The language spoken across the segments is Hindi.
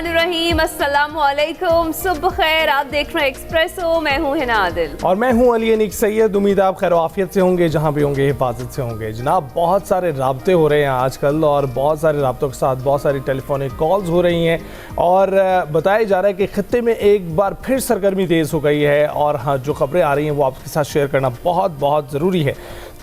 बिस्मिल्लाहिर्रहमानिर्रहीम, अस्सलामु अलैकुम, सुबह खैर। आप देख रहे हैं एक्सप्रेसो, मैं हूँ हिना आदिल और मैं हूँ अली अनीक सैयद। उम्मीद आप खैर आफियत से होंगे, जहाँ भी होंगे हिफाजत से होंगे। जनाब, बहुत सारे राब्ते हो रहे हैं आजकल और बहुत सारे राब्तों के साथ बहुत सारी टेलीफोनिक कॉल्स हो रही हैं और बताया जा रहा है कि खत्ते में एक बार फिर सरगर्मी तेज़ हो गई है। और हाँ, जो खबरें आ रही हैं वो आपके साथ शेयर करना बहुत बहुत ज़रूरी है।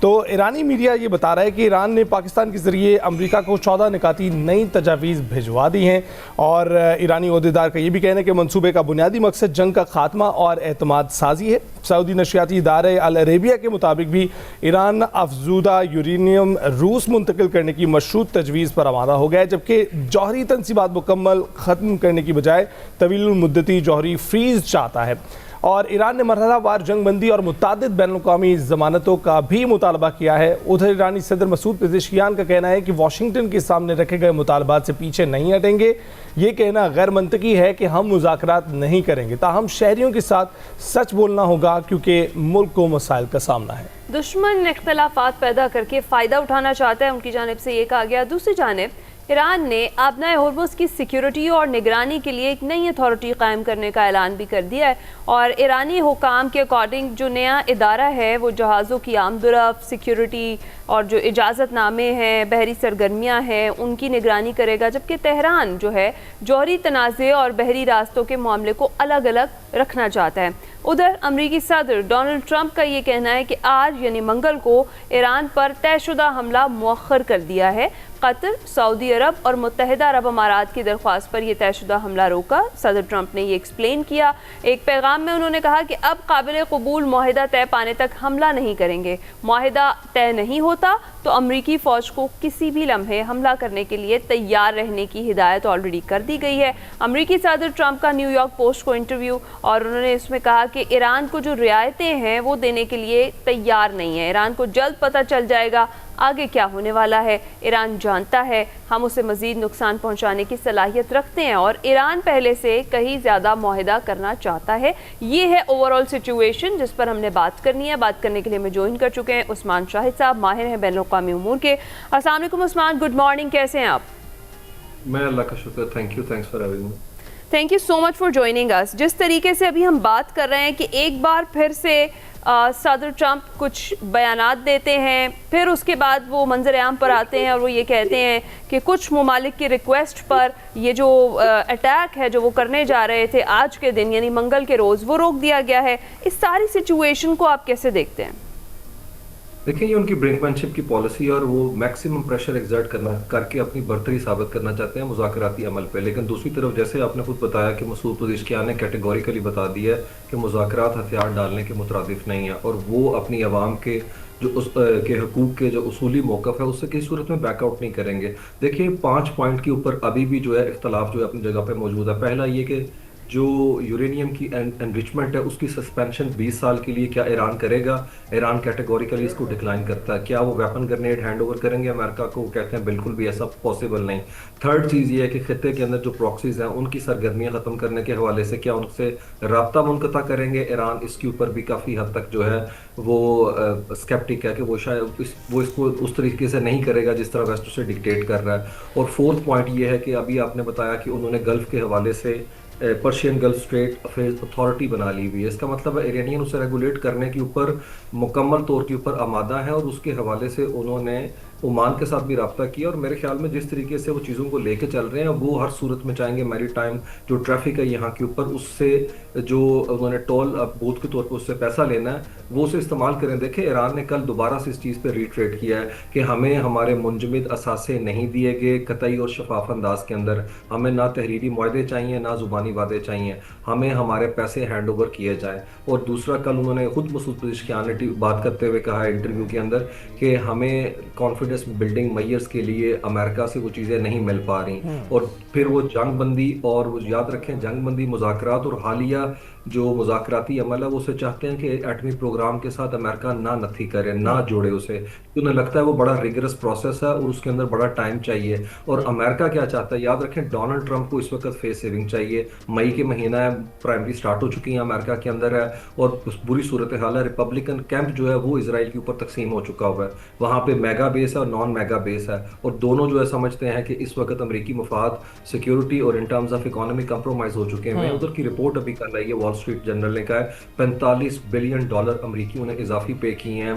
तो ईरानी मीडिया ये बता रहा है कि ईरान ने पाकिस्तान के ज़रिए अमेरिका को 14 निकाती नई तजावीज़ भिजवा दी हैं। और ईरानी ओहदेदार का ये भी कहना है कि मंसूबे का बुनियादी मकसद जंग का खात्मा और एतमाद साजी है। सऊदी नशियाती इदारे अल अरेबिया के मुताबिक भी ईरान अफजूदा यूरेनियम रूस मुंतकिल करने की मशरूत तजवीज़ पर आमादा हो गया है, जबकि जौहरी तनसीबात मुकम्मल ख़त्म करने की बजाय तवील मुद्दती जौहरी फ्रीज़ चाहता है। और ईरान ने मरहलावार जंगबंदी और मुतादिद बैनुल-अक़वामी ज़मानतों का भी मुतालबा किया है। उधर ईरानी सदर मसूद पेज़ेशियान का कहना है कि वाशिंगटन के सामने रखे गए मुतालबात से पीछे नहीं हटेंगे। ये कहना गैर मंतकी है कि हम मुज़ाकरात नहीं करेंगे, ताहम शहरियों के साथ सच बोलना होगा क्योंकि मुल्क को मसाइल का सामना है। दुश्मन इख्तलाफात पैदा करके फ़ायदा उठाना चाहता है, उनकी जानिब से ये कहा गया। दूसरी जानिब ईरान ने आबनाए होर्मुज़ की सिक्योरिटी और निगरानी के लिए एक नई अथॉरिटी कायम करने का ऐलान भी कर दिया है। और ईरानी हुकाम के अकॉर्डिंग जो नया इदारा है वो जहाज़ों की आमदरफ्त, सिक्योरिटी और जो इजाज़तनामे हैं, बहरी सरगर्मियाँ हैं, उनकी निगरानी करेगा। जबकि तेहरान जो है जौहरी तनाज़े और बहरी रास्तों के मामले को अलग अलग रखना चाहता है। उधर अमरीकी सदर डोनाल्ड ट्रंप का ये कहना है कि आज यानी मंगल को ईरान पर तयशुदा हमला मुअख्खर कर दिया है। कतर, सऊदी अरब और मुत्तहिदा अरब अमारात की दरख्वास्त पर यह तयशुदा हमला रोका। सदर ट्रंप ने ये एक्सप्लेन किया। एक पैगाम में उन्होंने कहा कि अब काबिल कबूल माहिदा तय पाने तक हमला नहीं करेंगे। माहिदा तय नहीं होता तो अमरीकी फ़ौज को किसी भी लम्हे हमला करने के लिए तैयार रहने की हिदायत ऑलरेडी कर दी गई है। अमरीकी सदर ट्रंप का न्यूयॉर्क पोस्ट को इंटरव्यू, और उन्होंने इसमें कहा कि ईरान को जो रियायतें हैं वो देने के लिए तैयार नहीं है। ईरान को जल्द पता चल जाएगा आगे क्या होने वाला है। ईरान जानता है हम उसे मज़ीद नुकसान पहुंचाने की सलाहियत रखते हैं और ईरान पहले से कहीं ज़्यादा मुआहिदा करना चाहता है। ये है ओवरऑल सिचुएशन जिस पर हमने बात करनी है। बात करने के लिए हमें ज्वाइन कर चुके हैं उस्मान शाहिद साहब, माहिर हैं बैनुल-अक़वामी उमूर के। अस्सलाम वालेकुम उस्मान, गुड मॉर्निंग, कैसे हैं आप? मैं अल्लाह का शुक्र, thank you, thanks for having me. Thank you so much for joining us. जिस तरीके से अभी हम बात कर रहे हैं कि एक बार फिर से सदर ट्रंप कुछ बयानात देते हैं, फिर उसके बाद वो मंजर आम पर आते हैं और वो ये कहते हैं कि कुछ ममालिक की रिक्वेस्ट पर ये जो अटैक है जो वो करने जा रहे थे आज के दिन यानी मंगल के रोज़, वो रोक दिया गया है। इस सारी सिचुएशन को आप कैसे देखते हैं? देखिए, ये उनकी ब्रिंकमैनशिप की पॉलिसी और वो मैक्सिमम प्रेशर एग्जर्ट करना करके अपनी बर्तरी साबित करना चाहते हैं मुज़ाकराती अमल पे। लेकिन दूसरी तरफ जैसे आपने खुद बताया कि मसूद पेज़ेशियान ने कैटेगोरिकली बता दिया है कि मुज़ाकरात हथियार डालने के मुतरादिफ नहीं है और वो अपनी आवाम के के हकूक़ के जो उसूली मौक़िफ़ है उससे किसी सूरत में बैकआउट नहीं करेंगे। देखिए, 5 पॉइंट के ऊपर अभी भी जो है इख्तलाफ जो है अपनी जगह पर मौजूद है। पहला ये कि जो यूरेनियम की एनरिचमेंट है उसकी सस्पेंशन 20 साल के लिए क्या ईरान करेगा? ईरान कैटेगोरिकली इसको डिक्लाइन करता है। क्या वो वेपन ग्रेनेड हैंड ओवर करेंगे अमेरिका को? कहते हैं बिल्कुल भी ऐसा पॉसिबल नहीं। थर्ड चीज़ ये है कि खित्ते के अंदर जो प्रॉक्सीज हैं उनकी सरगर्मियाँ ख़त्म करने के हवाले से क्या उनसे रब्ता मुनक़ता करेंगे ईरान? इसके ऊपर भी काफ़ी हद तक जो है वो स्केप्टिक है कि वो शायद वो इसको उस तरीके से नहीं करेगा जिस तरह वेस्ट से डिक्टेट कर रहा है। और फोर्थ पॉइंट ये है कि अभी आपने बताया कि उन्होंने गल्फ़ के हवाले से Persian gulf straight affairs authority बना ली हुई है। इसका मतलब है ईरानियन उसे रेगुलेट करने के ऊपर मुकम्मल तौर के ऊपर आमादा है और उसके हवाले से उन्होंने ओमान के साथ भी रब्ता किया। और मेरे ख्याल में जिस तरीके से वो चीज़ों को लेके चल रहे हैं वो हर सूरत में चाहेंगे मैरी टाइम जो ट्रैफिक है यहाँ के ऊपर उससे जो उन्होंने टोल बूथ के तौर पर उससे पैसा लेना है वो उसे इस्तेमाल करें। देखें, ईरान ने कल दोबारा से इस चीज़ पर रीट्रेट किया है कि हमें हमारे मुंजमद असासे नहीं दिए गए कतई और शफाफ अंदाज के अंदर। हमें ना तहरीरी मुआहदे चाहिए ना ज़ुबानी वादे चाहिए, हमें हमारे पैसे हैंड ओवर किए जाए। और दूसरा, कल उन्होंने खुद मसूद पेज़ेशियान ने बात करते हुए कहा इंटरव्यू के अंदर कि हमें कॉन्फिडेंस बिल्डिंग मैयर्स के लिए अमेरिका से वो चीज़ें नहीं मिल पा रही। और फिर वो जंग बंदी, और वो याद रखें जंग बंदी, मुज़ाकरात और हालिया जो मुज़ाकराती अमल है वो उसे चाहते हैं कि एटमी प्रोग्राम के साथ अमेरिका ना नथी करे, ना जोड़े उसे। उन्हें लगता है वो बड़ा रिगरस प्रोसेस है और उसके अंदर बड़ा टाइम चाहिए। और अमेरिका क्या चाहता है, याद रखें डोनाल्ड ट्रंप को इस वक्त फेस सेविंग चाहिए। मई के महीना है, प्राइमरी स्टार्ट हो चुकी है अमेरिका के अंदर है और बुरी सूरत हाल है। रिपब्लिकन कैंप जो है वो इसराइल के ऊपर तकसीम हो चुका हुआ है। वहाँ पे मेगा बेस है और नॉन मेगा बेस है, और दोनों जो है समझते हैं कि इस वक्त अमेरिकी मफाद, सिक्योरिटी और in terms of economy compromise हो चुके हैं। उधर की रिपोर्ट अभी कल आई है, वॉल स्ट्रीट जर्नल ने कहा है $45 बिलियन अमेरिकियों ने इजाफी पे किए हैं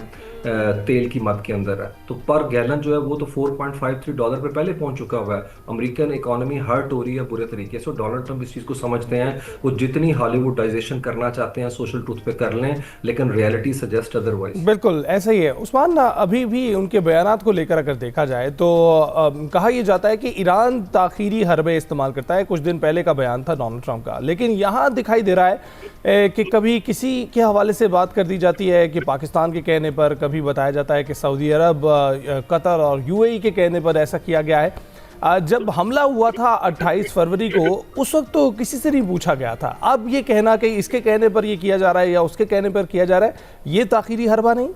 तेल की मद के अंदर है। तो पर गैलन जो है वो तो $4.53 पे पहले पहुंच चुका हुआ है। अमेरिकन इकोनॉमी हर्ट हो रही है बुरे तरीके से। डोनाल्ड ट्रंप इस चीज को समझते हैं, वो जितनी हॉलीवुडाइजेशन करना चाहते हैं सोशल ट्रूथ पे कर लें, लेकिन रियलिटी सजेस्ट अदरवाइज। बिल्कुल ऐसा ही है उस्मान। अभी भी उनके बयानात को लेकर अगर देखा जाए तो कहा यह जाता है कि ईरान ताखीरी हरबे इस्तेमाल करता है। कुछ दिन पहले का बयान था डोनाल्ड ट्रंप का, लेकिन यहाँ दिखाई दे रहा है कि कभी किसी के हवाले से बात कर दी जाती है कि पाकिस्तान के कहने पर, कभी बताया जाता है कि सऊदी अरब, कतर और यूएई के कहने पर ऐसा किया गया है। जब हमला हुआ था 28 फरवरी को, उस वक्त तो किसी से नहीं पूछा गया था। अब ये कहना कि इसके कहने पर ये किया जा रहा है या उसके कहने पर किया जा रहा है, ये ताखीरी हरबा नहीं?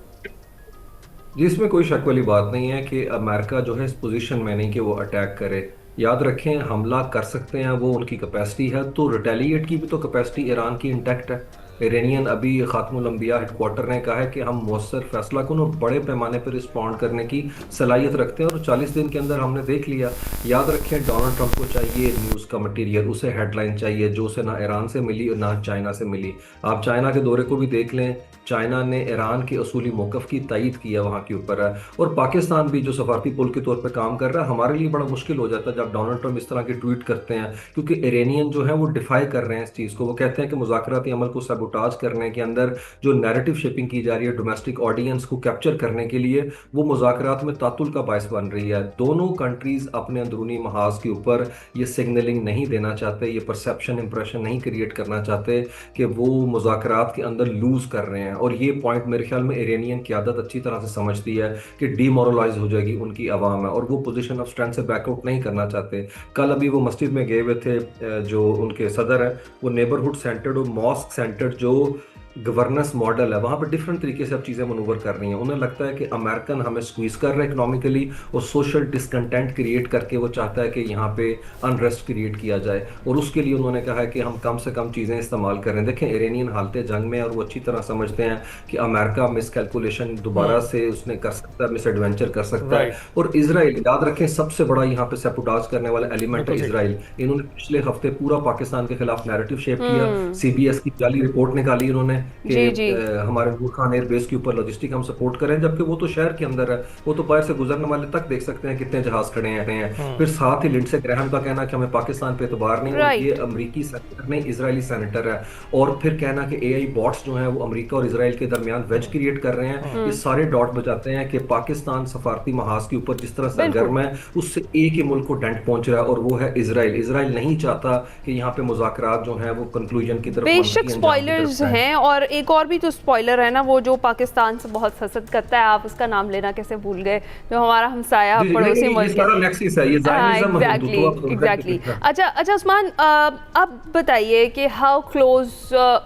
जी, इसमें कोई शक वाली बात नहीं है कि अमेरिका जो है इस पोजीशन में नहीं कि वो अटैक करे। याद रखें, हमला कर सकते हैं, वो उनकी कैपेसिटी है, तो रिटेलिएट की भी तो कैपेसिटी ईरान की इंटैक्ट है। इरानियन अभी खातमुल अंबिया हेडक्वार्टर ने कहा है कि हम मौसर फैसला को बड़े पैमाने पर रिस्पॉन्ड करने की सलाहियत रखते हैं, और 40 दिन के अंदर हमने देख लिया। याद रखें, डोनाल्ड ट्रंप को चाहिए न्यूज़ का मटेरियल, उसे हेडलाइन चाहिए जो से ना ईरान से मिली और ना चाइना से मिली। आप चाइना के दौरे को भी देख लें, चाइना ने ईरान के असूली मौक़िफ़ की तायीद किया वहाँ के ऊपर है, और पाकिस्तान भी जो सफारती पुल के तौर पर काम कर रहा है। हमारे लिए बड़ा मुश्किल हो जाता है जब डोनाल्ड ट्रंप इस तरह के ट्वीट करते हैं, क्योंकि इरानियन जो है वो डिफाई कर रहे हैं इस चीज़ को। वो कहते हैं कि मुज़ाकराती अमल को सबोटाज करने के अंदर जो नैरेटिव शेपिंग की जा रही है डोमेस्टिक ऑडियंस को कैप्चर करने के लिए, वो मुज़ाकरात में तातुल का बायस बन रही है। दोनों कंट्रीज अपने अंदरूनी महाज के ऊपर ये सिग्नलिंग नहीं देना चाहते, ये परसेप्शन इंप्रेशन नहीं क्रिएट करना चाहते कि वो मुज़ाकरात के अंदर लूज कर रहे हैं। और ये पॉइंट मेरे ख्याल में इरानियन क़यादत अच्छी तरह से समझती है कि डीमोरलाइज हो जाएगी उनकी आवाम है, और वो पोजीशन ऑफ स्ट्रेंथ से बैकआउट नहीं करना चाहते। कल अभी वो मस्जिद में गए हुए थे, जो उनके सदर है, वो नेबरहुड सेंटर्ड और मॉस्क सेंटर्ड जो गवर्नेंस मॉडल है, वहाँ पर डिफरेंट तरीके से अब चीज़ें मनूवर कर रही हैं। उन्हें लगता है कि अमेरिकन हमें स्क्वीज कर रहे हैं इकोनॉमिकली, और सोशल डिसकंटेंट क्रिएट करके वो चाहता है कि यहाँ पे अनरेस्ट क्रिएट किया जाए, और उसके लिए उन्होंने कहा है कि हम कम से कम चीज़ें इस्तेमाल करें। देखें, इरानियन हालत जंग में, और वो अच्छी तरह समझते हैं कि अमेरिका मिसकैलकुलेशन दोबारा से उसने कर सकता है, मिस एडवेंचर कर सकता है। और इसराइल, याद रखें, सबसे बड़ा यहाँ पे सैबोटाज करने वाला एलिमेंट है इसराइल। इन्होंने पिछले हफ्ते पूरा पाकिस्तान के खिलाफ नैरेटिव शेप किया, CBS की जाली रिपोर्ट निकाली इन्होंने कि हमारे नूर खान एयरबेस के ऊपर लॉजिस्टिक हम सपोर्ट करें, जबकि वो तो शहर के अंदर है, वो तो बाहर से गुजरने वाले तक देख सकते हैं कितने जहाज खड़े हैं। फिर साथ ही लिंडसे ग्रैहम का कहना कि हमें पाकिस्तान पे एतबार नहीं, और ये अमेरिकी सेनेटर नहीं, इजरायली सेनेटर है। और फिर कहना कि AI बॉट्स जो हैं वो अमेरिका और इसराइल के दरमियान वेज क्रिएट कर रहे हैं। ये सारे डॉट बजाते हैं कि पाकिस्तान सफारती महाज के ऊपर जिस तरह सरगर्म है, उससे एक ही मुल्क को डेंट पहुंच रहा है, और वो है इसराइल। इसराइल नहीं चाहता कि यहाँ पे मुज़ाकरात जो हैं वो कंक्लूजन की तरफ। बेशक स्पॉयलर्स हैं, और एक और भी तो स्पॉइलर है ना, वो जो पाकिस्तान से बहुत हसद करता है, आप उसका नाम लेना कैसे भूल गए, जो हमारा हमसाया पड़ोसी मुल्क है। एग्जैक्टली। अच्छा उस्मान, अब बताइए कि हाउ क्लोज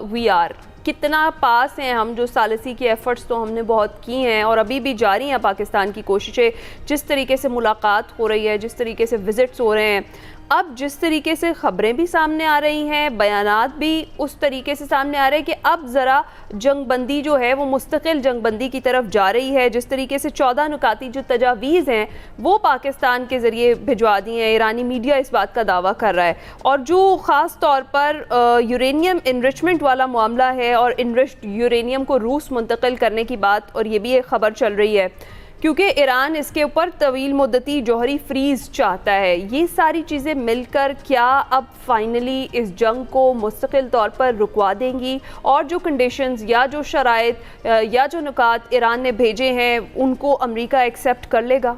वी आर, कितना पास हैं हम? जो सालिसी की एफर्ट्स तो हमने बहुत की हैं और अभी भी जारी हैं पाकिस्तान की कोशिशें, जिस तरीके से मुलाकात हो रही है, जिस तरीके से विजिट्स हो रहे हैं, अब जिस तरीके से ख़बरें भी सामने आ रही हैं, बयानात भी उस तरीके से सामने आ रहे हैं कि अब ज़रा जंगबंदी जो है वो मुस्तकिल जंगबंदी की तरफ जा रही है। जिस तरीके से 14 नुकाती जो तजावीज़ हैं वो पाकिस्तान के ज़रिए भिजवा दी हैं, ईरानी मीडिया इस बात का दावा कर रहा है। और जो ख़ास तौर पर यूरेनियम इनरिचमेंट वाला मामला है और इनरिच्ड यूरेनियम को रूस मुंतकिल करने की बात, और ये भी एक ख़बर चल रही है क्योंकि ईरान इसके ऊपर तवील मुद्दती जौहरी फ्रीज चाहता है। ये सारी चीज़ें मिलकर क्या अब फाइनली इस जंग को मुस्तकिल तौर पर रुकवा देंगी, और जो कंडीशंस या जो शराइत या जो नुकात ईरान ने भेजे हैं उनको अमेरिका एक्सेप्ट कर लेगा?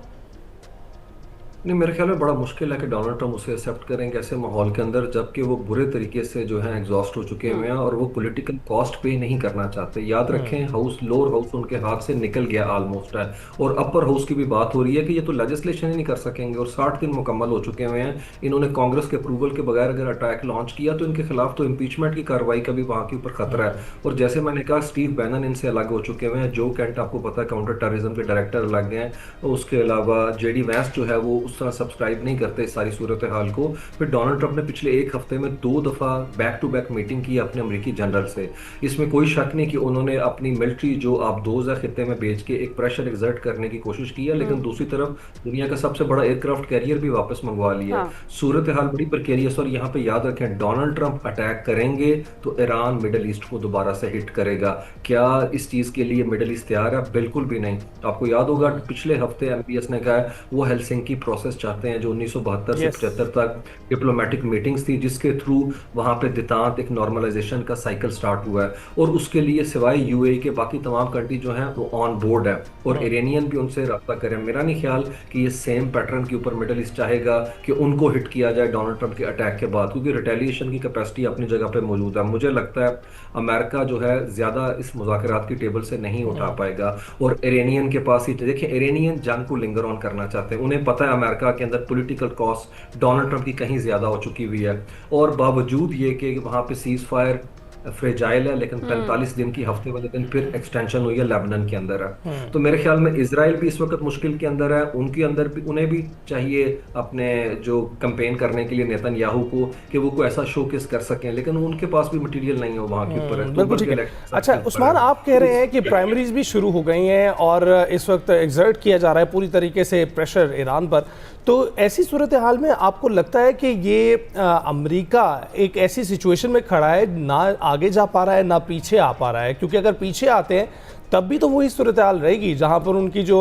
नहीं, मेरे ख्याल में बड़ा मुश्किल है कि डोनाल्ड ट्रंप उसे एक्सेप्ट करेंगे ऐसे माहौल के अंदर, जबकि वो बुरे तरीके से जो है एग्जॉस्ट हो चुके हुए हैं और वो पॉलिटिकल कॉस्ट पे नहीं करना चाहते। याद रखें, हाउस, लोअर हाउस उनके हाथ से निकल गया ऑलमोस्ट है, और अपर हाउस की भी बात हो रही है कि ये तो लेजिस्लेशन ही नहीं कर सकेंगे, और 60 दिन मुकम्मल हो चुके हुए हैं। इन्होंने कांग्रेस के अप्रूवल के बगैर अगर अटैक लॉन्च किया तो इनके खिलाफ तो इम्पीचमेंट की कार्रवाई का भी वहाँ के ऊपर खतरा है। और जैसे मैंने कहा, स्टीव बैनन इनसे अलग हो चुके हुए हैं, जो कैंट आपको पता है काउंटर टेररिज्म के डायरेक्टर अलग हैं, उसके अलावा JD वैंस जो है वो उस तरह सब्सक्राइब नहीं करते इस सारी सूरत हाल को। फिर डोनाल्ड ट्रंप ने पिछले एक हफ्ते में 2 दफ़ा बैक टू बैक मीटिंग की अपने अमेरिकी जनरल से। इसमें कोई शक नहीं कि उन्होंने अपनी मिलिट्री जो आप 2000 खिते में भेज के एक प्रेशर एग्जर्ट करने की कोशिश की है, लेकिन दूसरी तरफ दुनिया का सबसे बड़ा एयरक्राफ्ट कैरियर भी वापस मंगवा लिया है। सूरत हाल बड़ी प्रिकेरियस। और यहाँ पे याद रखें, डोनाल्ड ट्रंप अटैक करेंगे तो ईरान मिडल ईस्ट को दोबारा से हिट करेगा। क्या इस चीज के लिए मिडल ईस्ट तैयार है? बिल्कुल भी नहीं। आपको याद होगा पिछले हफ्ते एमपीएस ने कहा है वो हेलसिंकी प्रोसेस चाहते हैं जो 1972 से 75 तक डिप्लोमेटिक मीटिंग्स थी, जिसके थ्रू वहां पे दितांत एक नॉर्मलाइजेशन का साइकिल स्टार्ट हुआ है। और उसके लिए सिवाय यूएई के बाकी तमाम कंट्री जो हैं वो ऑन बोर्ड है और इरानियन भी उनसे रब्ता करें। मेरा नहीं ख्याल कि ये सेम पैटर्न के ऊपर मिडल ईस्ट चाहेगा कि उनको हिट किया जाए डोनाल्ड ट्रंप के अटैक के बाद, क्योंकि रिटेलिएशन की कैपेसिटी अपनी जगह पे मौजूद है। मुझे लगता है अमेरिका जो है ज्यादा इस मुज़ाकरात की टेबल से नहीं उठा पाएगा। और इरानियन के पास ही देखिए, इरानियन जंग को लिंगर ऑन करना चाहते हैं। उन्हें पता है अमेरिका के अंदर पॉलिटिकल कॉस्ट डोनाल्ड ट्रंप की कहीं ज्यादा हो चुकी हुई है। और बावजूद ये कि वहां पे सीज फायर फ्रेजाइल है, लेकिन 45 दिन की हफ्ते वाले दिन फिर एक्सटेंशन हुई है, लेबनान के अंदर है। तो मेरे ख्याल में इजराइल भी इस वक्त मुश्किल के अंदर है। उनके अंदर भी उन्हें भी चाहिए अपने जो कैंपेन करने के लिए नेतन्याहू को कि वो कोई ऐसा शोकेस कर सकें, लेकिन उनके पास भी मटेरियल नहीं है वहां के ऊपर। बिल्कुल ठीक है। अच्छा उस्मान, आप कह रहे हैं कि प्राइमरीज भी शुरू हो गई हैं और इस वक्त एग्जर्ट किया जा रहा है पूरी तरीके से प्रेशर ईरान पर, तो ऐसी सूरत हाल में आपको लगता है कि ये अमेरिका एक ऐसी सिचुएशन में खड़ा है, ना आगे जा पा रहा है ना पीछे आ पा रहा है? क्योंकि अगर पीछे आते हैं तब भी तो वही सूरत हाल रहेगी जहां पर उनकी जो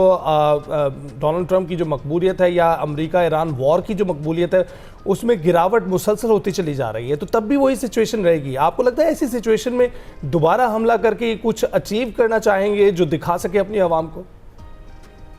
डोनाल्ड ट्रंप की जो मकबूलियत है या अमेरिका ईरान वॉर की जो मकबूलियत है उसमें गिरावट मुसलसल होती चली जा रही है, तो तब भी वही सिचुएशन रहेगी। आपको लगता है ऐसी सिचुएशन में दोबारा हमला करके कुछ अचीव करना चाहेंगे जो दिखा सके अपनी आवाम को?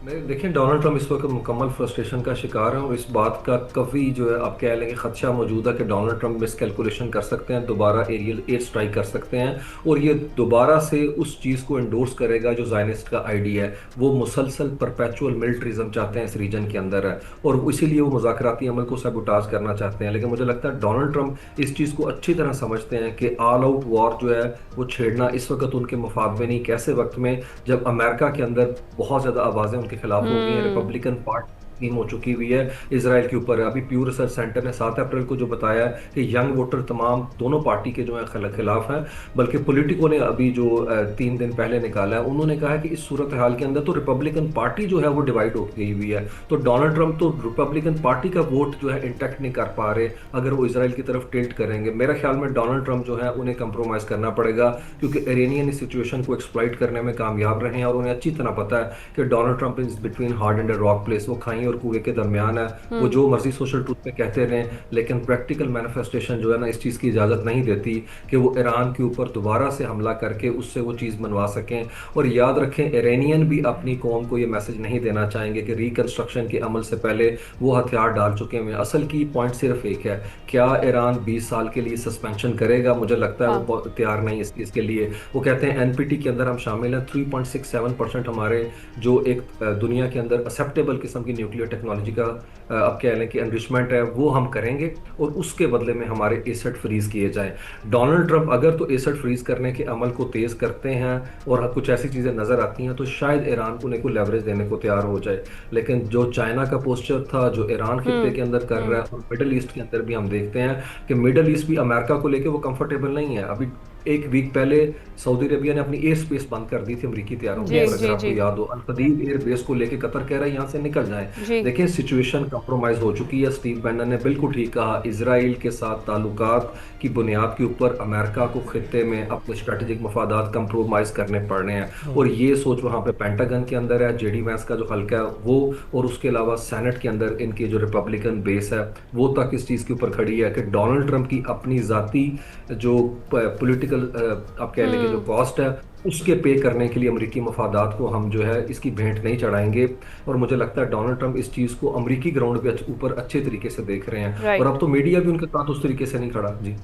देखिए, डोनाल्ड ट्रंप इस वक्त मुकम्मल फ्रस्ट्रेशन का शिकार है और इस बात का काफ़ी जो है आप कह लेंगे खदशा मौजूद है कि डोनाल्ड ट्रंप मिस कैलकुलेशन कर सकते हैं, दोबारा एयर स्ट्राइक कर सकते हैं और ये दोबारा से उस चीज़ को इंडोर्स करेगा जो ज़ायनिस्ट का आइडिया है। वो मुसलसल परपेचुअल मिलिट्रिज्म चाहते हैं इस रीजन के अंदर है और इसीलिए वो मुज़ाकराती अमल को सबुटाज करना चाहते हैं। लेकिन मुझे लगता है डोनाल्ड ट्रंप इस चीज़ को अच्छी तरह समझते हैं कि ऑल आउट वॉर जो है वो छेड़ना इस वक्त उनके मुफाद में नहीं। कैसे वक्त में जब अमेरिका के अंदर बहुत ज़्यादा आवाज़ें उनके खिलाफ हो गई हैं, रिपब्लिकन पार्टी हो चुकी हुई है इजराइल के ऊपर। अभी प्यू रिसर्च सेंटर ने 7 अप्रैल को जो बताया कि यंग वोटर तमाम दोनों पार्टी के जो है खिलाफ हैं, बल्कि पॉलिटिको ने अभी जो 3 दिन पहले निकाला है, उन्होंने कहा कि इस सूरत हाल के अंदर तो रिपब्लिकन पार्टी जो है वो डिवाइड हो गई हुई है। तो डोनाल्ड ट्रंप तो रिपब्लिकन पार्टी का वोट जो है इंटैक्ट नहीं कर पा रहे अगर वो इजराइल की तरफ टिल्ट करेंगे। मेरा ख्याल में डोनाल्ड ट्रंप जो है उन्हें कंप्रोमाइज करना पड़ेगा, क्योंकि इरानियन इस सिचुएशन को एक्सप्लॉइट करने में कामयाब रहे हैं और उन्हें अच्छी तरह पता है कि Donald Trump is between hard and rock place. वो खाई और कुएं के दरमियान है, वो जो मर्जी सोशल ट्रूथ पे कहते रहे, लेकिन प्रैक्टिकल मैनिफेस्टेशन जो है ना इस चीज की इजाजत नहीं देती कि वो ईरान के ऊपर दोबारा से हमला करके उससे वो चीज मनवा सकें। और याद रखें, इरानियन भी अपनी कौम को ये मैसेज नहीं देना चाहेंगे कि रिकंस्ट्रक्शन के अमल से पहले वो हथियार डाल चुके हैं। असल की पॉइंट सिर्फ एक है, क्या ईरान 20 साल के लिए सस्पेंशन करेगा? मुझे लगता है वो तैयार नहीं इसके लिए। वो कहते हैं एनपीटी के अंदर हम शामिल हैं, 3.67% हमारे जो एक दुनिया के अंदर एक्सेप्टेबल किस्म की न्यूक्लियर टेक्नोलॉजी का अब कह लें कि एनरिचमेंट है वो हम करेंगे और उसके बदले में हमारे एसेट फ्रीज किए जाएं। डोनाल्ड ट्रंप अगर तो एसेट फ्रीज करने के अमल को तेज करते हैं और कुछ ऐसी चीजें नजर आती हैं तो शायद ईरान को उन्हें को लेवरेज देने को तैयार हो जाए। लेकिन जो चाइना का पोस्चर था, जो ईरान खित्ते के अंदर कर रहा है और मिडल ईस्ट के अंदर भी हम देखते हैं कि मिडल ईस्ट भी अमेरिका को लेकर वो कंफर्टेबल नहीं है। अभी एक वीक पहले सऊदी अरबिया ने अपनी एयर स्पेस बंद कर दी थी अमेरिकी तैयारों की, अगर आपको याद हो। अल-खदीर एयर बेस को लेके कतर कह रहा है यहाँ से निकल जाएं। देखिए, सिचुएशन कंप्रोमाइज हो चुकी है। स्टीव बैंडन ने बिल्कुल ठीक कहा, इजराइल के साथ ताल्लुकात की बुनियाद के ऊपर अमेरिका को खित्ते में अपने स्ट्रेटेजिक मफादात कंप्रोमाइज करने पड़ रहे हैं और ये सोच वहाँ पे पेंटागन के अंदर है, जेडी वैंस का जो हल्का है वो, और उसके अलावा सेनेट के अंदर इनकी जो रिपब्लिकन बेस है वो तक इस चीज़ के ऊपर खड़ी है कि डोनाल्ड ट्रंप की अपनी ज़ाती जो पॉलिटिकल आप कह लेंगे जो कॉस्ट है उसके पे करने के लिए अमेरिकी मफादात को हम जो है इसकी भेंट नहीं चढ़ाएंगे। और मुझे लगता है डोनाल्ड ट्रंप इस चीज़ को अमेरिकी ग्राउंड पे ऊपर अच्छे तरीके से देख रहे हैं और अब तो मीडिया भी उनके साथ उस तरीके से नहीं खड़ा। जी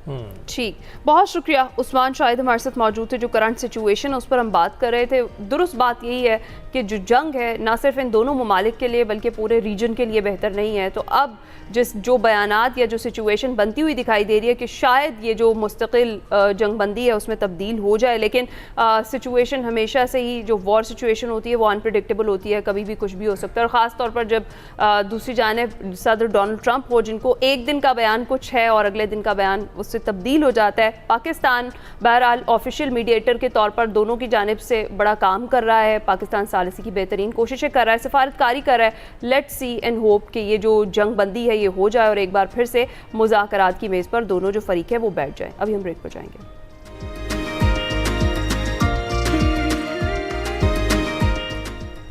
ठीक, बहुत शुक्रिया उस्मान शाहिद हमारे साथ मौजूद थे। जो करंट सिचुएशन है उस पर हम बात कर रहे थे। दुरुस्त बात यही है कि जो जंग है ना सिर्फ इन दोनों ममालिक के लिए बल्कि पूरे रीजन के लिए बेहतर नहीं है। तो अब जो बयानात या जो सिचुएशन बनती हुई दिखाई दे रही है कि शायद ये जो मुस्तकिल जंग बंदी है उसमें तब्दील हो जाए, लेकिन सिचुएशन हमेशा से ही जो वॉर सिचुएशन होती है वो अनप्रिडिक्टेबल होती है, कभी भी कुछ भी हो सकता है। और ख़ास तौर पर जब दूसरी जानिब सदर डोनाल्ड ट्रंप हो, जिनको एक दिन का बयान कुछ है और अगले दिन का बयान उससे तब्दील हो जाता है। पाकिस्तान बहरहाल ऑफिशियल मीडिएटर के तौर पर दोनों की जानिब से बड़ा काम कर रहा है। पाकिस्तान सालिसी की बेहतरीन कोशिशें कर रहा है, सिफारतकारी कर रहा है। लेट्स सी एंड होप कि ये जो जंग बंदी है ये हो जाए और एक बार फिर से मुज़ाकरात की मेज़ पर दोनों जो फरीक है वो बैठ जाए। अभी हम ब्रेक पर जाएंगे।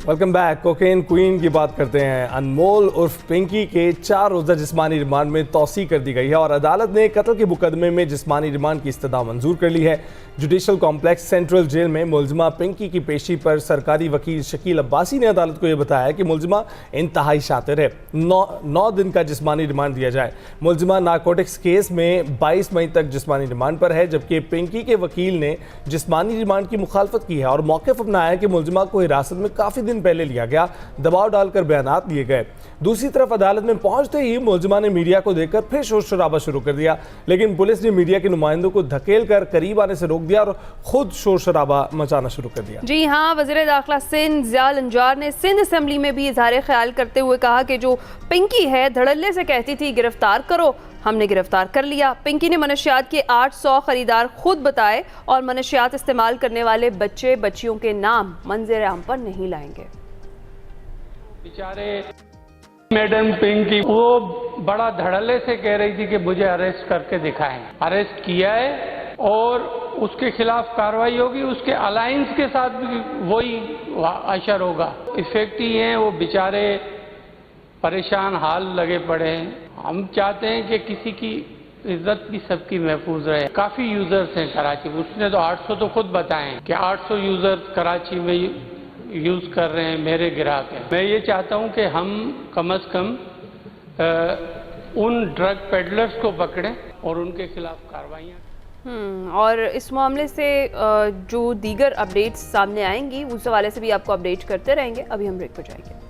Welcome back. कोकेन क्वीन की बात करते हैं। अनमोल उर्फ पिंकी के 4 रोज़ा जिस्मानी रिमांड में तौसी कर दी गई है और अदालत ने कत्ल के मुकदमे में जिस्मानी रिमांड की इस्तदा मंजूर कर ली है। जुडिशल कॉम्प्लेक्स सेंट्रल जेल में मुलजिमा पिंकी की पेशी पर सरकारी वकील शकील अब्बासी ने अदालत को यह बताया कि मुलजिमा इंतहाई शातिर है। 9 दिन का जिस्मानी रिमांड दिया जाए। मुलजिमा नारकोटिक्स केस में 22 मई तक जिस्मानी रिमांड पर है, जबकि पिंकी के वकील ने जिस्मानी रिमांड की मुखालफत की है और मौक़िफ़ अपनाया कि मुलजिमा को हिरासत में काफ़ी दिन पहले लिया गया, दबाव डालकर बयानात लिए गए। दूसरी तरफ अदालत में पहुंचते ही मुलजिमा ने मीडिया को देखकर फिर शोर शराबा शुरू कर दिया, लेकिन पुलिस ने मीडिया के नुमाइंदों को धकेल कर करीब आने से रोक दिया और खुद शोर शराबा मचाना शुरू कर दिया। जी हाँ, वज़ीर दाखिला सिंध ज़ियाल अंजार ने सिंध असम्बली में भी इजहार ख्याल करते हुए कहा कि जो पिंकी है धड़ल्ले से कहती थी गिरफ्तार करो, हमने गिरफ्तार कर लिया। पिंकी ने मनशियात के 800 खरीदार खुद बताए और मनशियात इस्तेमाल करने वाले बच्चे बच्चियों के नाम मंजर आम पर नहीं लाएंगे। बेचारे मैडम पिंकी वो बड़ा धड़ल्ले से कह रही थी कि मुझे अरेस्ट करके दिखाएं। अरेस्ट किया है और उसके खिलाफ कार्रवाई होगी। उसके अलायंस के साथ भी वही असर होगा। इफेक्ट ही हैं, वो बेचारे परेशान हाल लगे पड़े हैं। हम चाहते हैं कि किसी की इज्जत भी सबकी महफूज रहे। काफ़ी यूज़र्स हैं कराची में, उसने तो 800 तो खुद बताएं कि 800 यूज़र्स कराची में यूज़ कर रहे हैं, मेरे ग्राहक हैं। मैं ये चाहता हूं कि हम कम से कम उन ड्रग पेडलर्स को पकड़ें और उनके खिलाफ कार्रवाइयाँ। और इस मामले से जो दीगर अपडेट्स सामने आएंगी उस हवाले से भी आपको अपडेट करते रहेंगे। अभी हम ब्रेक पर जाएंगे।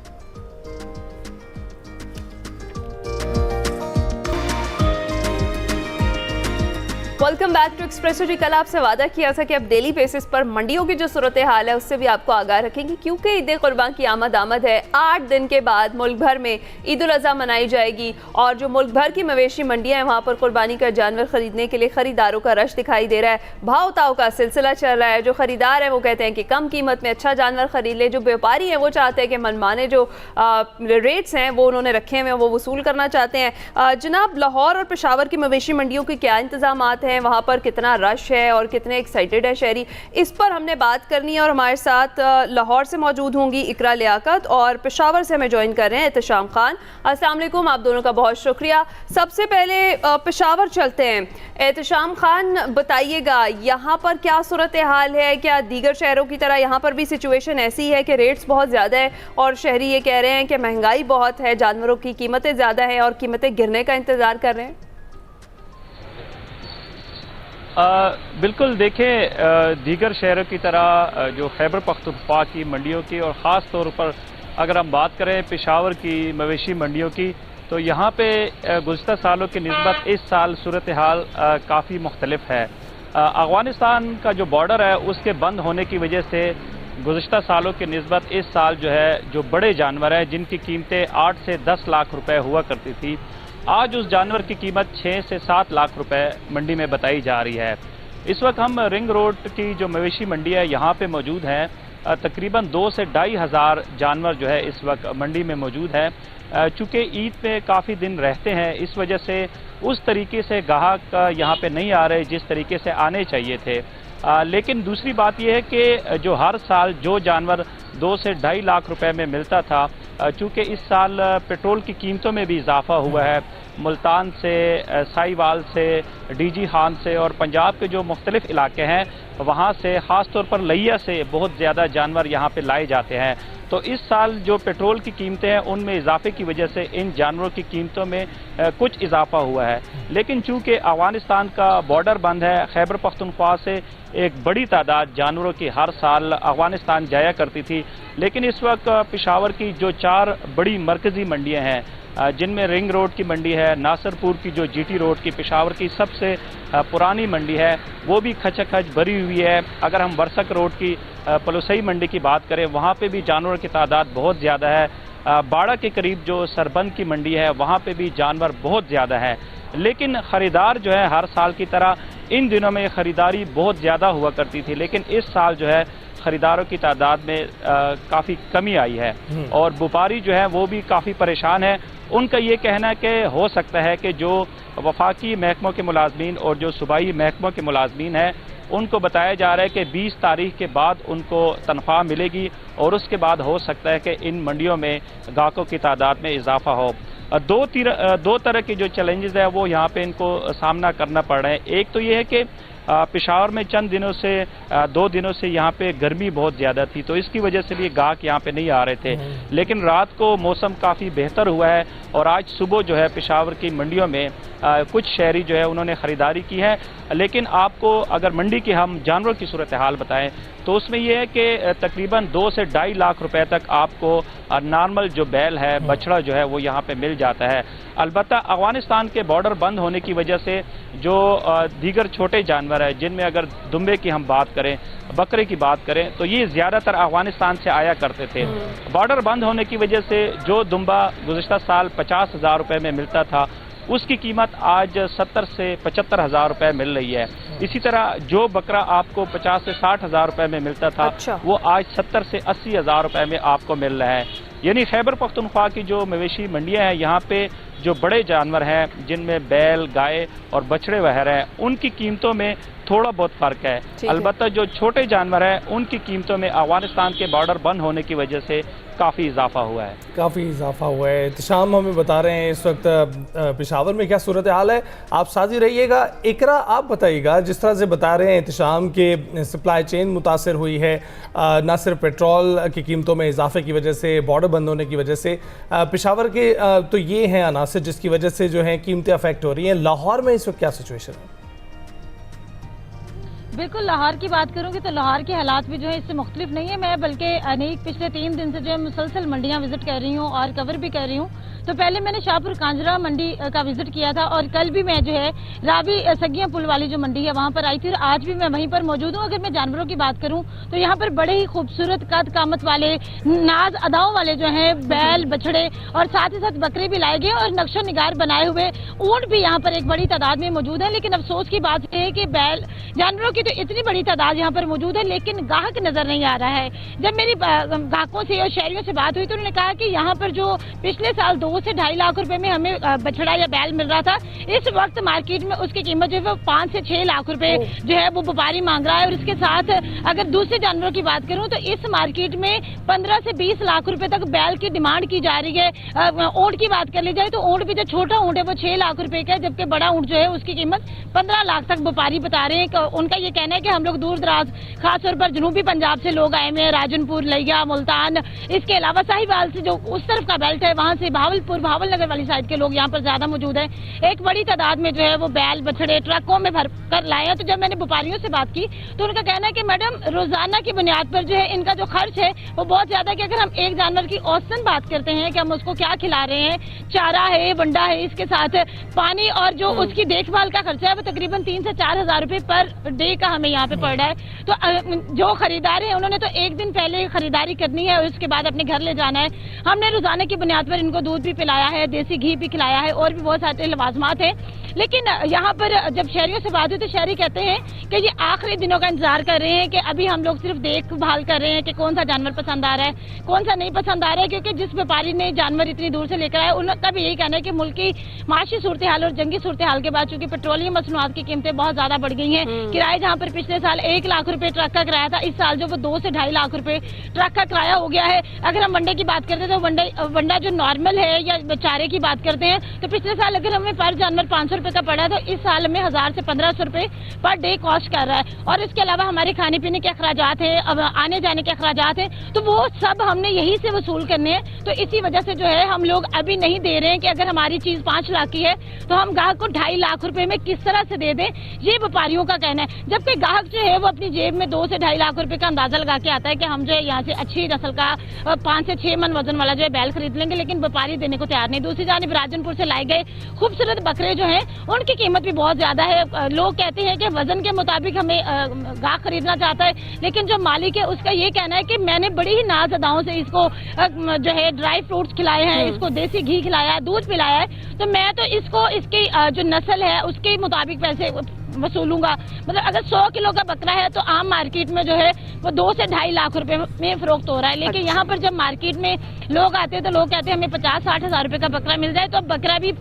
Welcome back to espresso. जी, कल आपसे वादा किया था कि अब डेली बेसिस पर मंडियों की जो सूरत हाल है उससे भी आपको आगाह रखेंगे, क्योंकि ईद कुर्बान की आमद है। 8 दिन के बाद मुल्क भर में ईद उल अज़हा मनाई जाएगी और जो मुल्क भर की मवेशी मंडियां हैं वहाँ पर कुर्बानी का जानवर खरीदने के लिए खरीदारों का रश दिखाई दे रहा है। भाव ताव का सिलसिला चल रहा है। जो खरीदार हैं वो कहते हैं कि कम कीमत में अच्छा जानवर खरीद ले। जो व्यापारी हैं वो चाहते हैं कि मनमाने जो रेट्स हैं वो उन्होंने रखे हुए हैं वो वसूल करना चाहते हैं। जनाब, लाहौर और पेशावर की मवेशी मंडियों के क्या इंतजाम हैं, वहाँ पर कितना रश है और कितने एक्साइटेड है शहरी, इस पर हमने बात करनी है। और हमारे साथ लाहौर से मौजूद होंगी इकरा लियाकत और पेशावर से हमें ज्वाइन कर रहे हैं एहतशाम खान। अस्सलाम वालेकुम, आप दोनों का बहुत शुक्रिया। सबसे पहले पेशावर चलते हैं। एहतशाम खान, बताइएगा यहाँ पर क्या सूरत हाल है? क्या दीगर शहरों की तरह यहाँ पर भी सिचुएशन ऐसी है कि रेट्स बहुत ज़्यादा है और शहरी ये कह रहे हैं कि महंगाई बहुत है, जानवरों की कीमतें ज़्यादा हैं और कीमतें गिरने का इंतज़ार कर रहे हैं? बिल्कुल, देखें दीगर शहरों की तरह जो खैबर पख्तूनख्वा की मंडियों की और ख़ास तौर पर अगर हम बात करें पेशावर की मवेशी मंडियों की, तो यहाँ पे गुज़श्ता सालों की निस्बत इस साल सूरत हाल काफ़ी मुख्तलिफ है। अफ़गानिस्तान का जो बॉर्डर है उसके बंद होने की वजह से गुज़श्ता सालों की निस्बत इस साल जो है जो बड़े जानवर हैं जिनकी कीमतें 8 से 10 लाख रुपए हुआ करती थी, आज उस जानवर की कीमत 6 से 7 लाख रुपए मंडी में बताई जा रही है। इस वक्त हम रिंग रोड की जो मवेशी मंडी है यहाँ पे मौजूद हैं। तकरीबन 2 से 2.5 हज़ार जानवर जो है इस वक्त मंडी में मौजूद है। चूँकि ईद पे काफ़ी दिन रहते हैं, इस वजह से उस तरीके से ग्राहक यहाँ पे नहीं आ रहे जिस तरीके से आने चाहिए थे। लेकिन दूसरी बात यह है कि जो हर साल जो जानवर 2 से 2.5 लाख रुपए में मिलता था, चूँकि इस साल पेट्रोल की कीमतों में भी इजाफा हुआ है, मुल्तान से, साहिवाल से, डीजी खान से और पंजाब के जो मुख्तलिफ इलाके हैं वहाँ से, ख़ास तौर पर लिया से बहुत ज़्यादा जानवर यहाँ पे लाए जाते हैं। तो इस साल जो पेट्रोल की कीमतें हैं उनमें इजाफे की वजह से इन जानवरों की कीमतों में कुछ इजाफा हुआ है। लेकिन चूँकि अफगानिस्तान का बॉर्डर बंद है, खैबर पख्तूनख्वा से एक बड़ी तादाद जानवरों की हर साल अफगानिस्तान जाया करती थी। लेकिन इस वक्त पेशावर की जो 4 बड़ी मरकज़ी मंडियाँ हैं, जिनमें रिंग रोड की मंडी है, नासरपुर की जो जीटी रोड की पेशावर की सबसे पुरानी मंडी है, वो भी खचाखच भरी हुई है। अगर हम वर्सक रोड की पलोसई मंडी की बात करें, वहाँ पे भी जानवरों की तादाद बहुत ज़्यादा है। बाड़ा के करीब जो सरबंद की मंडी है, वहाँ पे भी जानवर बहुत ज़्यादा है। लेकिन ख़रीदार जो है हर साल की तरह इन दिनों में ख़रीदारी बहुत ज़्यादा हुआ करती थी, लेकिन इस साल जो है ख़रीदारों की तादाद में काफ़ी कमी आई है और व्यापारी जो है वो भी काफ़ी परेशान है। उनका ये कहना है कि हो सकता है कि जो वफाकी महकमों के मुलाजमीन और जो सूबाई महकमों के मुलाजमीन हैं, उनको बताया जा रहा है कि 20 तारीख के बाद उनको तनख्वाह मिलेगी और उसके बाद हो सकता है कि इन मंडियों में ग्राहकों की तादाद में इजाफा हो। दो तरह के जो चैलेंजेस है वो यहाँ पे इनको सामना करना पड़ रहे हैं। एक तो ये है कि पेशावर में चंद दिनों से 2 दिनों से यहाँ पे गर्मी बहुत ज़्यादा थी, तो इसकी वजह से भी गाहक यहाँ पे नहीं आ रहे थे। लेकिन रात को मौसम काफ़ी बेहतर हुआ है और आज सुबह जो है पेशावर की मंडियों में कुछ शहरी जो है उन्होंने ख़रीदारी की है। लेकिन आपको अगर मंडी की हम जानवरों की सूरत हाल बताएं तो उसमें यह है कि तकरीबन 2 से 2.5 लाख रुपए तक आपको नॉर्मल जो बैल है, बछड़ा जो है वो यहाँ पे मिल जाता है। अलबत्ता अफगानिस्तान के बॉर्डर बंद होने की वजह से जो दीगर छोटे जानवर है, जिनमें अगर दुम्बे की हम बात करें, बकरे की बात करें, तो ये ज़्यादातर अफगानिस्तान से आया करते थे। बॉर्डर बंद होने की वजह से जो दुम्बा गुज़िश्ता साल 50,000 रुपये में मिलता था, उसकी कीमत आज 70 से 75,000 रुपये मिल रही है। इसी तरह जो बकरा आपको 50 से 60,000 रुपये में मिलता था, वो आज 70 से 80,000 रुपये में आपको मिल रहा है। यानी खैबर पख्तूनख्वा की जो मवेशी मंडियां हैं, यहाँ पे जो बड़े जानवर हैं जिनमें बैल, गाय और बछड़े वगैरह हैं, उनकी कीमतों में थोड़ा बहुत फ़र्क है। अलबत्ता जो छोटे जानवर हैं उनकी कीमतों में अफगानिस्तान के बॉर्डर बंद होने की वजह से काफ़ी इजाफा हुआ है। काफ़ी इजाफा हुआ है। इत्तिशाम हमें बता रहे हैं इस वक्त पेशावर में क्या सूरत हाल है। आप साथ ही रहिएगा। इकरा, आप बताइएगा, जिस तरह से बता रहे हैं इत्तिशाम के सप्लाई चेन मुतासर हुई है, न सिर्फ पेट्रोल की कीमतों में इजाफे की वजह से, बॉर्डर बंद होने की वजह से, पेशावर के तो ये हैं अनासर जिसकी वजह से जो है कीमतें अफेक्ट हो रही हैं। लाहौर में इस वक्त क्या सिचुएशन है? बिल्कुल, लाहौर की बात करूंगी तो लाहौर के हालात भी जो है इससे मुख्तलिफ नहीं है। मैं बल्कि अनेक पिछले 3 दिन से जो है मुसलसल मंडियां विजिट कर रही हूँ और कवर भी कर रही हूँ। तो पहले मैंने शाहपुर कांजरा मंडी का विजिट किया था और कल भी मैं जो है रावी सगियां पुल वाली जो मंडी है वहां पर आई थी और आज भी मैं वहीं पर मौजूद हूँ। अगर मैं जानवरों की बात करूं तो यहाँ पर बड़े ही खूबसूरत कद कामत वाले, नाज अदाओं वाले जो है बैल, बछड़े और साथ ही साथ बकरे भी लाए गए और नक्शा निगार बनाए हुए ऊंट भी यहाँ पर एक बड़ी तादाद में मौजूद है। लेकिन अफसोस की बात यह है कि बैल जानवरों की तो इतनी बड़ी तादाद यहाँ पर मौजूद है, लेकिन ग्राहक नजर नहीं आ रहा है। जब मेरी ग्राहकों से और शहरियों से बात हुई तो उन्होंने कहा कि यहाँ पर जो पिछले साल 2 से 2.5 लाख रुपए में हमें बछड़ा या बैल मिल रहा था, इस वक्त मार्केट में उसकी कीमत जो है वो 5 से 6 लाख रुपए जो है वो व्यापारी मांग रहा है। और इसके साथ अगर दूसरे जानवरों की बात करूं तो इस मार्केट में 15 से 20 लाख रुपए तक बैल की डिमांड की जा रही है। ऊंट की बात कर ली जाए तो ऊंट भी जो छोटा ऊंट है वो 6 लाख रुपए का है, जबकि बड़ा ऊंट जो है उसकी कीमत 15 लाख तक व्यापारी बता रहे हैं। उनका ये कहना है कि हम लोग दूर दराज खासतौर पर जनूबी पंजाब से लोग आए हुए हैं, राजनपुर, लिया, मुल्तान, इसके अलावा साहिवाल से जो उस तरफ का बेल्ट है वहां से भावलपुर, भावलनगर वाली साइड के लोग यहाँ पर ज्यादा मौजूद है। एक बड़ी तादाद में जो है वो बैल, बछड़े ट्रकों में भर कर लाए हैं। तो जब मैंने व्यापारियों से बात की तो उनका कहना है कि मैडम रोजाना की बुनियाद पर जो है इनका जो खर्च है वो बहुत ज्यादा है कि अगर हम एक जानवर की औसतन बात करते हैं कि हम उसको क्या खिला रहे हैं, चारा है, वंडा है, इसके साथ पानी और जो उसकी देखभाल का खर्चा है वो तकरीबन 3 से 4 हजार रुपए पर डे का हमें यहाँ पे पड़ रहा है। तो जो खरीदार है उन्होंने तो एक दिन पहले खरीदारी करनी है और उसके बाद अपने घर ले जाना है। हमने रोजाना की बुनियाद पर इनको दूध भी पिलाया है, देसी घी भी खिलाया है और भी बहुत सारे लवाजमात है। लेकिन यहाँ पर जब शहरियों से बात हुई तो शहरी कहते हैं कि ये आखिरी दिनों का इंतजार कर रहे हैं कि अभी हम लोग सिर्फ देखभाल कर रहे हैं कि कौन सा जानवर पसंद आ रहा है, कौन सा नहीं पसंद आ रहा है। क्योंकि जिस व्यापारी ने जानवर इतनी दूर से लेकर आया उनका भी यही कहना है कि मुल्क की माशी सूरत हाल और जंगी सूरत हाल के बाद चूंकि पेट्रोलियम मसनूआत की कीमतें बहुत ज्यादा बढ़ गई हैं, किराए जहाँ पर पिछले साल 1 लाख रुपए ट्रक का किराया था, इस साल जो वो 2 से 2.5 लाख रुपए ट्रक का किराया हो गया है। अगर हम वनडे की बात करते हैं तो वनडा जो नॉर्मल है है या चारे की बात करते हैं तो पिछले साल अगर हमें पर जानवर 500 रुपए का पड़ा तो इस साल में 1000 से 1500 रुपए पर डे कॉस्ट कर रहा है। और इसके अलावा हमारे खाने पीने के अखराजात है, अब आने जाने के अखराजात है, तो वो सब हमने यही से वसूल करने हैं। तो इसी वजह से जो है हम लोग अभी नहीं दे रहे हैं कि अगर हमारी चीज 5 लाख की है तो हम ग्राहक को 2.5 लाख रुपए में किस तरह से दे दें, ये व्यापारियों का कहना है। जबकि ग्राहक जो है वो अपनी जेब में 2 से 2.5 लाख रुपए का अंदाजा लगा के आता है कि हम जो है यहाँ से अच्छी नस्ल का 5 से 6 मन वजन वाला जो है बैल खरीद लेंगे, लेकिन व्यापारी देने को तैयार नहीं। दूसरी जानिब राजनपुर से लाए गए खूबसूरत बकरे जो हैं उनकी कीमत भी बहुत ज्यादा है। लोग कहते हैं कि वजन के मुताबिक हमें गाय खरीदना चाहता है, लेकिन जो मालिक है उसका ये कहना है कि मैंने बड़ी ही नाज अदाओं से इसको जो है ड्राई फ्रूट्स खिलाए हैं, इसको देसी घी खिलाया है, दूध पिलाया है, तो मैं तो इसको इसकी जो नस्ल है उसके मुताबिक पैसे वसूलूंगा। मतलब अगर 100 किलो का बकरा है तो आम मार्केट में जो है वो 2 से 2.5 लाख रुपए में फरोख्त हो रहा है, लेकिन यहाँ पर जब मार्केट में लोग आते हैं तो लोग कहते हैं हमें 50-60 हजार रुपए का बकरा मिल जाए, तो अब बकरा भी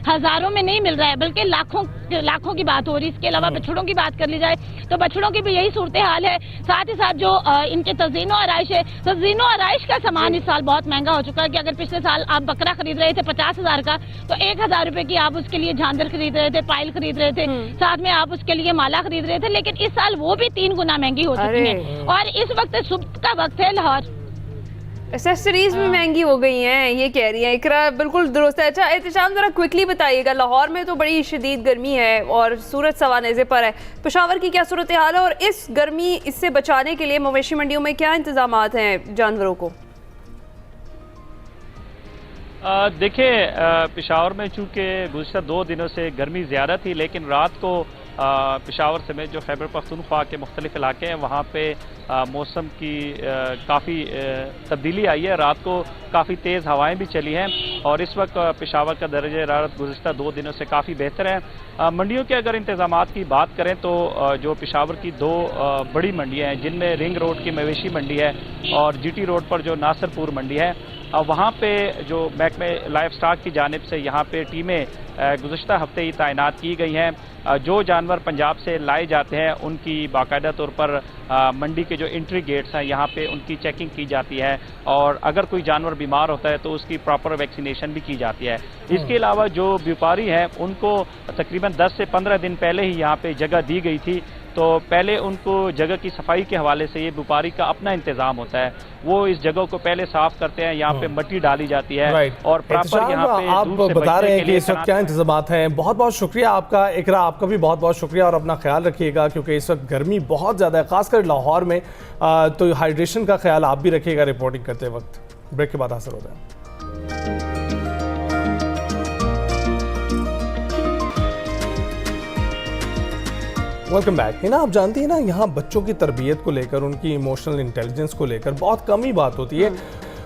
हजारों में नहीं मिल रहा है बल्कि लाखों की बात हो रही है। इसके अलावा बछड़ों की बात कर ली जाए तो बछड़ों की भी यही सूरत हाल है। साथ ही साथ जो इनके तज़ीनो आराइश है, तज़ीनो आराइश का सामान इस साल बहुत महंगा हो चुका है कि अगर पिछले साल आप बकरा खरीद रहे थे 50 हजार का, तो 1000 रुपए की आप उसके लिए झांझर खरीद रहे थे, पायल खरीद रहे थे, साथ में आप उसके लिए माला खरीद रहे थे, लेकिन इस साल वो भी 3 गुना महंगी हो चुकी है। और इस वक्त सुबह का वक्त है, लाहौर एक्सेसरीज भी महंगी हो गई हैं, ये कह रही हैं इकरा, बिल्कुल दुरुस्त है। अच्छा एहतशाम, जरा क्विकली बताइएगा, लाहौर में तो बड़ी शदीद गर्मी है और सूरज सवानेज़े पर है, पेशावर की क्या सूरत हाल है और इस गर्मी इससे बचाने के लिए मवेशी मंडियों में क्या इंतजामात हैं जानवरों को? देखिए पेशावर में चूँकि गुज़श्ता 2 दिनों से गर्मी ज़्यादा थी, लेकिन रात को पेशावर समेत जो खैबर पख्तूनख्वा के मुख्तलिफ इलाके हैं वहाँ पे मौसम की काफ़ी तब्दीली आई है। रात को काफ़ी तेज़ हवाएं भी चली हैं और इस वक्त पेशावर का दर्जा हरारत गुज़श्ता 2 दिनों से काफ़ी बेहतर है। मंडियों के अगर इंतज़ामात की बात करें तो जो पेशावर की 2 बड़ी मंडियाँ हैं जिनमें रिंग रोड की मवेशी मंडी है और GT रोड पर जो नासरपुर मंडी है, वहाँ पे जो महकमे लाइफ स्टॉक की जानिब से यहाँ पे टीमें गुज़श्ता हफ्ते ही तैनात की गई हैं। जो जानवर पंजाब से लाए जाते हैं उनकी बाकायदा तौर पर मंडी के जो एंट्री गेट्स हैं यहाँ पे उनकी चेकिंग की जाती है और अगर कोई जानवर बीमार होता है तो उसकी प्रॉपर वैक्सीनेशन भी की जाती है। इसके अलावा जो व्यापारी हैं उनको तकरीबन 10 से 15 दिन पहले ही यहाँ पे जगह दी गई थी, तो पहले उनको जगह की सफाई के हवाले से ये व्यापारी का अपना इंतजाम होता है, वो इस जगह को पहले साफ करते हैं, यहाँ पे मट्टी डाली जाती है और प्रॉपर यहाँ पे आप बता रहे हैं कि इस वक्त क्या इंतजामात हैं। बहुत बहुत शुक्रिया आपका इकरा, आपका भी बहुत बहुत शुक्रिया और अपना ख्याल रखिएगा क्योंकि इस वक्त गर्मी बहुत ज़्यादा है, खासकर लाहौर में, तो हाइड्रेशन का ख्याल आप भी रखिएगा रिपोर्टिंग करते वक्त। ब्रेक के बाद हासिल होता है। Welcome back. है ना, आप जानती हैं ना, यहाँ बच्चों की तरबियत को लेकर, उनकी इमोशनल इंटेलिजेंस को लेकर बहुत कम ही बात होती है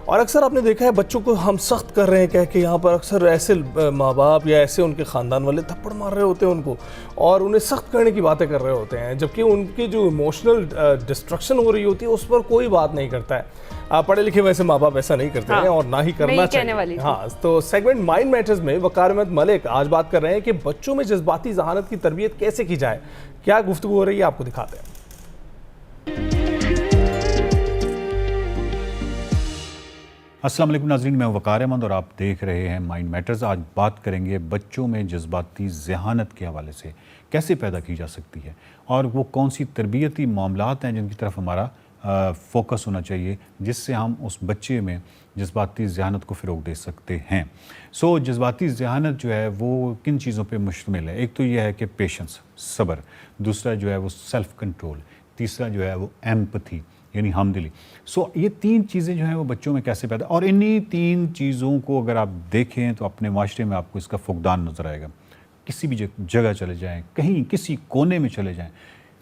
और अक्सर आपने देखा है बच्चों को हम सख्त कर रहे हैं कह के, यहाँ पर अक्सर ऐसे माँ बाप या ऐसे उनके ख़ानदान वाले थप्पड़ मार रहे होते हैं उनको और उन्हें सख्त करने की बातें कर रहे होते हैं, जबकि उनकी जो इमोशनल डिस्ट्रक्शन हो रही होती है उस पर कोई बात नहीं करता है। पढ़े लिखे वैसे माँ बाप ऐसा नहीं करते हैं और ना ही करना चाहिए। हाँ, तो सेगमेंट माइंड मैटर्स में वकार अहमद मलिक आज बात कर रहे हैं कि बच्चों में जज्बाती जहानत की तरबियत कैसे की जाए। क्या गुफ्तगू हो रही है आपको दिखाते हैं। अस्सलाम वालेकुम नाज़रीन, मैं वकार अहमद और आप देख रहे हैं माइंड मैटर्स। आज बात करेंगे बच्चों में जज्बाती ज़हानत के हवाले से कैसे पैदा की जा सकती है और वो कौन सी तरबियती मामलात हैं जिनकी तरफ हमारा फोकस होना चाहिए जिससे हम उस बच्चे में जज्बाती ज़हानत को फ़रोग़ दे सकते हैं। सो जज्बाती ज़हानत जो है वो किन चीज़ों पे मुश्तमिल है? एक तो ये है कि पेशेंस, सब्र, दूसरा जो है वो सेल्फ़ कंट्रोल, तीसरा जो है वो एम्पथी यानी हमदिली। सो ये 3 चीज़ें जो हैं वो बच्चों में कैसे पैदा, और इन्हीं 3 चीज़ों को अगर आप देखें तो अपने माशरे में आपको इसका फुकदान नज़र आएगा। किसी भी जगह चले जाएँ, कहीं किसी कोने में चले जाएँ,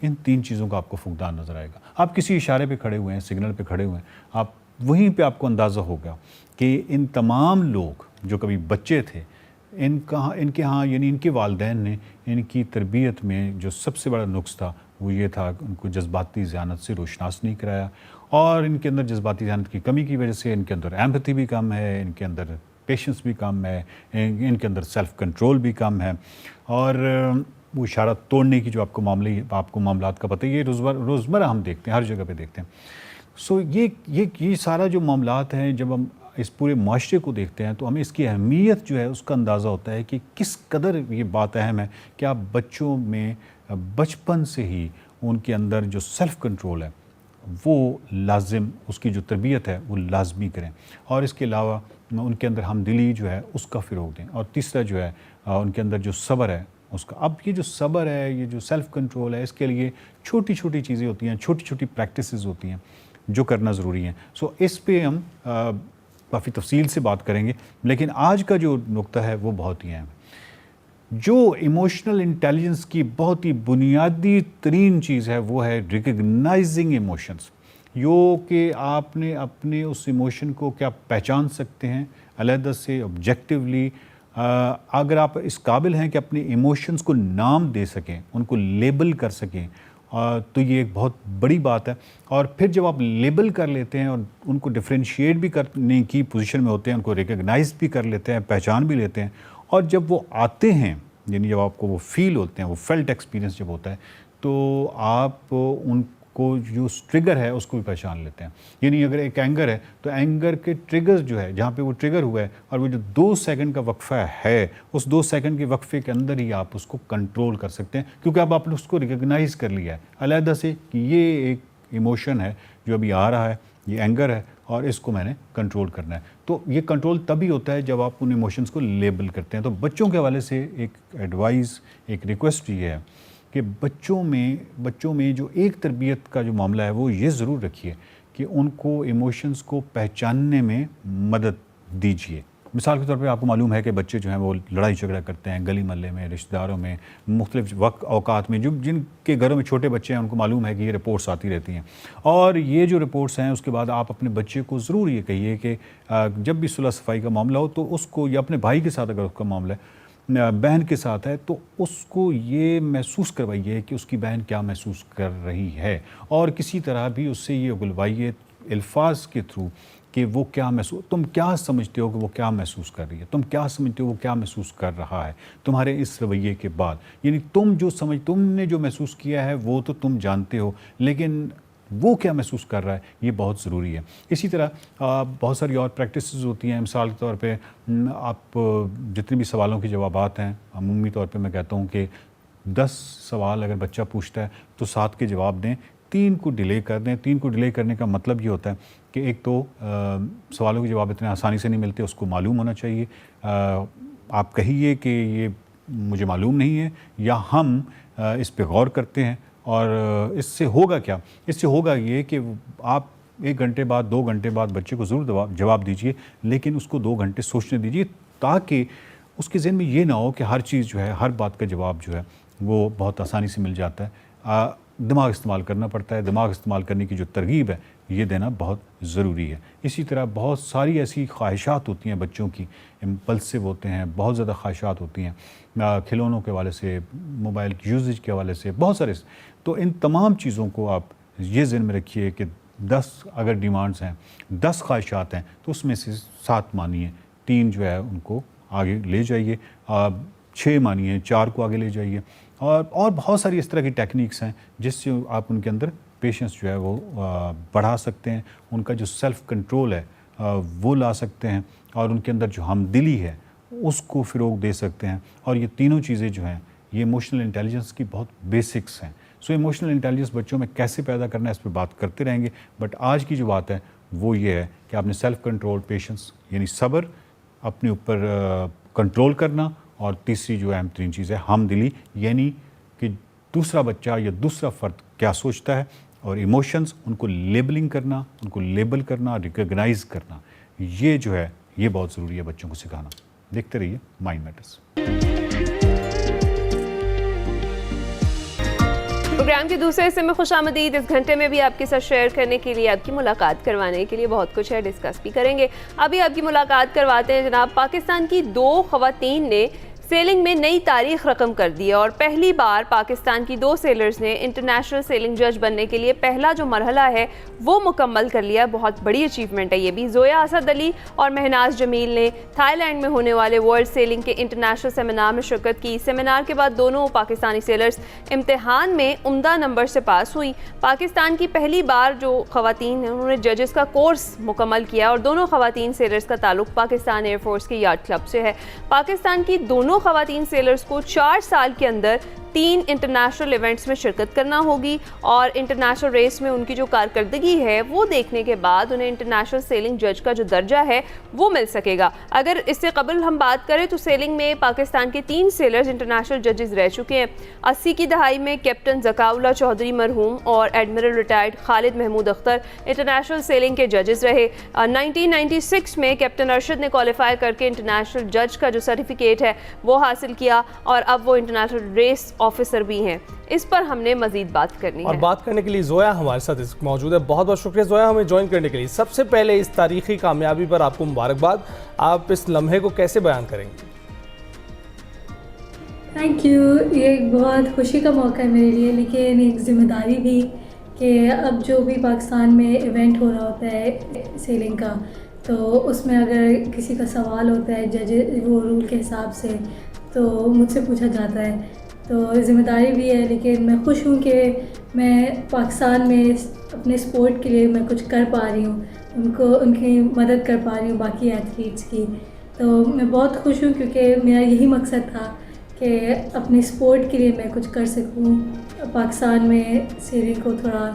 इन 3 चीज़ों का आपको फुकदान नज़र आएगा। आप किसी इशारे पे खड़े हुए हैं, सिग्नल पे खड़े हुए हैं, आप वहीं पे आपको अंदाज़ा होगा कि इन तमाम लोग जो कभी बच्चे थे, इनके यहाँ यानी इनके वालिदैन ने इनकी तरबियत में जो सबसे बड़ा नुक्स था वो ये था कि उनको जज्बाती ज़हानत से रोशनास नहीं कराया और इनके अंदर जज्बाती ज़हानत की कमी की वजह से इनके अंदर एम्पैथी भी कम है, इनके अंदर पेशेंस भी कम है, इनके अंदर सेल्फ़ कंट्रोल भी कम है और वो इशारा तोड़ने की जो आपको मामलात का पता है, ये रोज़मर्रा हम देखते हैं, हर जगह पे देखते हैं। सो ये सारा जो मामलात हैं, जब हम इस पूरे माशरे को देखते हैं तो हमें इसकी अहमियत जो है उसका अंदाज़ा होता है कि किस कदर ये बात अहम है कि आप बच्चों में बचपन से ही उनके अंदर जो सेल्फ़ कंट्रोल है वो लाजिम, उसकी जो तरबियत है वो लाजमी करें, और इसके अलावा उनके अंदर हमदिली जो है उसका फ़रोग़ दें, और तीसरा जो है उनके अंदर जो सब्र है उसका। अब ये जो सब्र है, ये जो सेल्फ़ कंट्रोल है, इसके लिए छोटी छोटी चीज़ें होती हैं, छोटी छोटी प्रैक्टिसेस होती हैं जो करना ज़रूरी है। सो इस पे हम काफ़ी तफसील से बात करेंगे, लेकिन आज का जो नुक्ता है वो बहुत ही अहम है। जो इमोशनल इंटेलिजेंस की बहुत ही बुनियादी तरीन चीज़ है वो है रिकग्नाइजिंग इमोशंस, यो कि आपने अपने उस इमोशन को क्या पहचान सकते हैं अलहदा से, ऑब्जेक्टिवली। अगर आप इस काबिल हैं कि अपने इमोशंस को नाम दे सकें, उनको लेबल कर सकें, तो ये एक बहुत बड़ी बात है। और फिर जब आप लेबल कर लेते हैं और उनको डिफ्रेंशिएट भी करने की पोजीशन में होते हैं, उनको रिकग्नाइज भी कर लेते हैं, पहचान भी लेते हैं, और जब वो आते हैं, यानी जब आपको वो फील होते हैं, वो फेल्ट एक्सपीरियंस जब होता है, तो आप उनको जो ट्रिगर है उसको भी पहचान लेते हैं। यानी अगर एक एंगर है तो एंगर के ट्रिगर्स जो है, जहाँ पे वो ट्रिगर हुआ है, और वो जो 2 सेकंड का वक्फा है, उस 2 सेकंड के वक्फे के अंदर ही आप उसको कंट्रोल कर सकते हैं, क्योंकि अब आपने उसको रिकग्नाइज कर लिया है अलहदा से कि ये एक इमोशन है जो अभी आ रहा है, ये एंगर है और इसको मैंने कंट्रोल करना है। तो ये कंट्रोल तभी होता है जब आप उन इमोशंस को लेबल करते हैं। तो बच्चों के हवाले से एक एडवाइस, एक रिक्वेस्ट ये है कि बच्चों में जो एक तरबियत का जो मामला है वो ये ज़रूर रखिए कि उनको इमोशंस को पहचानने में मदद दीजिए। मिसाल के तौर पे आपको मालूम है कि बच्चे जो हैं वो लड़ाई झगड़ा करते हैं गली मोहल्ले में, रिश्तेदारों में, मुख्तलिफ वक्त औकात में। जो जिनके घरों में छोटे बच्चे हैं उनको मालूम है कि ये रिपोर्ट्स आती रहती हैं, और ये जो रिपोर्ट्स हैं उसके बाद आप अपने बच्चे को ज़रूर ये कहिए कि जब भी सुलह सफाई का मामला हो तो उसको, या अपने भाई के साथ अगर उसका मामला है, बहन के साथ है, तो उसको ये महसूस करवाइए कि उसकी बहन क्या महसूस कर रही है, और किसी तरह भी उससे ये उगलवाइए अल्फाज के थ्रू कि वो क्या महसूस, तुम क्या समझते हो कि वो क्या महसूस कर रही है, तुम क्या समझते हो वो क्या महसूस कर रहा है तुम्हारे इस रवैये के बाद। यानी तुमने जो महसूस किया है वो तो तुम जानते हो, लेकिन वो क्या महसूस कर रहा है ये बहुत ज़रूरी है। इसी तरह बहुत सारी और प्रैक्टिसेस होती हैं। मिसाल के तौर पे आप जितने भी सवालों के जवाबात हैं, अमूमी तौर पे मैं कहता हूँ कि 10 सवाल अगर बच्चा पूछता है तो 7 के जवाब दें, 3 को डिले कर दें। 3 को डिले करने का मतलब ये होता है कि एक तो सवालों के जवाब इतने आसानी से नहीं मिलते, उसको मालूम होना चाहिए। आप कहिए कि ये मुझे मालूम नहीं है, या हम इस पे गौर करते हैं, और इससे होगा क्या? इससे होगा ये कि आप 1 घंटे बाद, 2 घंटे बाद बच्चे को ज़रूर जवाब दीजिए, लेकिन उसको 2 घंटे सोचने दीजिए, ताकि उसके ज़हन में ये ना हो कि हर चीज़ जो है, हर बात का जवाब जो है वो बहुत आसानी से मिल जाता है। दिमाग इस्तेमाल करना पड़ता है। दिमाग इस्तेमाल करने की जो तरगीब है ये देना बहुत ज़रूरी है। इसी तरह बहुत सारी ऐसी ख्वाहिशात होती हैं बच्चों की, इम्पल्सिव होते हैं, बहुत ज़्यादा ख्वाहिशात होती हैं खिलौनों के हवाले से, मोबाइल यूजेज के हवाले से, बहुत सारे। तो इन तमाम चीज़ों को आप ये ज़हन में रखिए कि 10 अगर डिमांड्स हैं, 10 ख्वाहिशात हैं, तो उसमें से 7 मानिए, 3 जो है उनको आगे ले जाइए, 6 मानिए, 4 को आगे ले जाइए, और बहुत सारी इस तरह की टेक्निक्स हैं जिससे आप उनके अंदर पेशेंस जो है वो बढ़ा सकते हैं, उनका जो सेल्फ़ कंट्रोल है वो ला सकते हैं, और उनके अंदर जो हमदिली है उसको फ़रोग़ दे सकते हैं। और ये तीनों चीज़ें जो हैं ये इमोशनल इंटेलिजेंस की बहुत बेसिक्स हैं। सो इमोशनल इंटेलिजेंस बच्चों में कैसे पैदा करना है इस पर बात करते रहेंगे, बट आज की जो बात है वो ये है कि आपने सेल्फ़ कंट्रोल, पेशेंस यानी सब्र, अपने ऊपर कंट्रोल करना, और तीसरी जो अहम तरीन चीज़ है हमदिली, यानी कि दूसरा बच्चा या दूसरा फ़र्द क्या सोचता है, और इमोशंस उनको लेबलिंग करना, उनको लेबल करना, रिकॉग्नाइज करना, ये जो है ये बहुत ज़रूरी है बच्चों को सिखाना। देखते रहिए माइंड मैटर्स। प्रोग्राम के दूसरे हिस्से में खुशामदीद। इस घंटे में भी आपके साथ शेयर करने के लिए, आपकी मुलाकात करवाने के लिए बहुत कुछ है, डिस्कस भी करेंगे। अभी आपकी मुलाकात करवाते हैं जनाब। पाकिस्तान की 2 ख़वातीन ने सेलिंग में नई तारीख रकम कर दी है और पहली बार पाकिस्तान की 2 सेलर्स ने इंटरनेशनल सेलिंग जज बनने के लिए पहला जो मरहला है वो मुकम्मल कर लिया। बहुत बड़ी अचीवमेंट है ये भी। जोया असद अली और महनाज जमील ने थाईलैंड में होने वाले वर्ल्ड सेलिंग के इंटरनेशनल सेमिनार में शिरकत की। सेमिनार के बाद दोनों पाकिस्तानी सेलर्स इम्तिहान में उम्दा नंबर से पास हुई। पाकिस्तान की पहली बार जो ख़वातीन हैं उन्होंने जजेस का कोर्स मुकम्मल किया और दोनों ख़वातीन सेलर्स का ताल्लुक पाकिस्तान एयरफोर्स के यार्ड क्लब से है। पाकिस्तान की दोनों ख़वातीन सेलर्स को 4 साल के अंदर 3 इंटरनेशनल इवेंट्स में शिरकत करना होगी और इंटरनेशनल रेस में उनकी जो कारकर्दगी है वो देखने के बाद उन्हें इंटरनेशनल सेलिंग जज का जो दर्जा है वो मिल सकेगा। अगर इससे कबल हम बात करें तो सेलिंग में पाकिस्तान के 3 सेलर्स इंटरनेशनल जजेस रह चुके हैं। 80 की दहाई में कैप्टन ज़काउल्लाह चौधरी मरहूम और admiral retired Khalid Mahmood Akhtar international sailing के जजेस रहे। 1996 में कैप्टन अरशद ने क्वालिफाई करके इंटरनेशनल जज का जो सर्टिफिकेट है वो हासिल किया और अब वो इंटरनेशनल रेस ऑफिसर भी हैं। इस पर हमने मजीद बात करनी और है। बात करने के लिए जोया हमारे साथ मौजूद है। बहुत बहुत शुक्रिया जोया हमें ज्वाइन करने के लिए। सबसे पहले इस तारीखी कामयाबी पर आपको मुबारकबाद। आप इस लम्हे को कैसे बयान करेंगे? Thank you. ये एक बहुत खुशी का मौका है मेरे लिए, लेकिन एक ज़िम्मेदारी भी कि अब जो भी पाकिस्तान में इवेंट हो रहा होता है सेलिंग का, तो उसमें अगर किसी का सवाल होता है जज वो रूल के हिसाब से तो मुझसे पूछा जाता है, तो ज़िम्मेदारी भी है। लेकिन मैं खुश हूँ कि मैं पाकिस्तान में अपने स्पोर्ट के लिए मैं कुछ कर पा रही हूँ, उनको उनकी मदद कर पा रही हूँ बाकी एथलीट्स की। तो मैं बहुत खुश हूँ क्योंकि मेरा यही मकसद था कि अपने स्पोर्ट के लिए मैं कुछ कर सकूँ। पाकिस्तान में सेलिंग को थोड़ा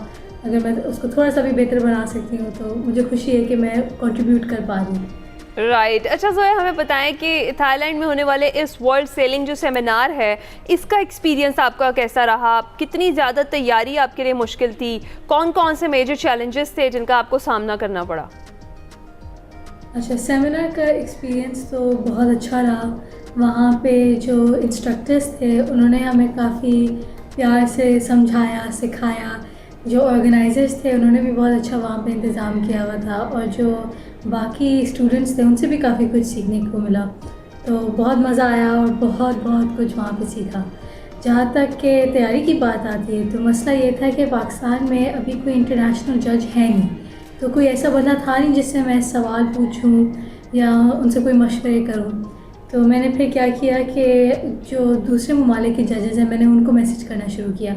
अगर मैं उसको थोड़ा सा भी बेहतर बना सकती हूँ तो मुझे खुशी है कि मैं कंट्रीब्यूट कर पा रही हूँ। राइट। अच्छा जोया हमें बताएं कि थाईलैंड में होने वाले इस वर्ल्ड सेलिंग जो सेमिनार है इसका एक्सपीरियंस आपका कैसा रहा? कितनी ज़्यादा तैयारी आपके लिए मुश्किल थी? कौन कौन से मेजर चैलेंजेस थे जिनका आपको सामना करना पड़ा? अच्छा, सेमिनार का एक्सपीरियंस तो बहुत अच्छा रहा। वहाँ पे जो इंस्ट्रक्टर्स थे उन्होंने हमें काफ़ी प्यार से समझाया, सिखाया। जो ऑर्गेनाइजर्स थे उन्होंने भी बहुत अच्छा वहाँ पे इंतज़ाम किया हुआ था और जो बाकी स्टूडेंट्स थे उनसे भी काफ़ी कुछ सीखने को मिला। तो बहुत मज़ा आया और बहुत कुछ वहाँ पे सीखा। जहाँ तक कि तैयारी की बात आती है तो मसला ये था कि पाकिस्तान में अभी कोई इंटरनेशनल जज है नहीं, तो कोई ऐसा बंदा था नहीं जिससे मैं सवाल पूछूं या उनसे कोई मशवरे करूं। तो मैंने फिर क्या किया कि जो दूसरे ममालिक के जजेस हैं मैंने उनको मैसेज करना शुरू किया।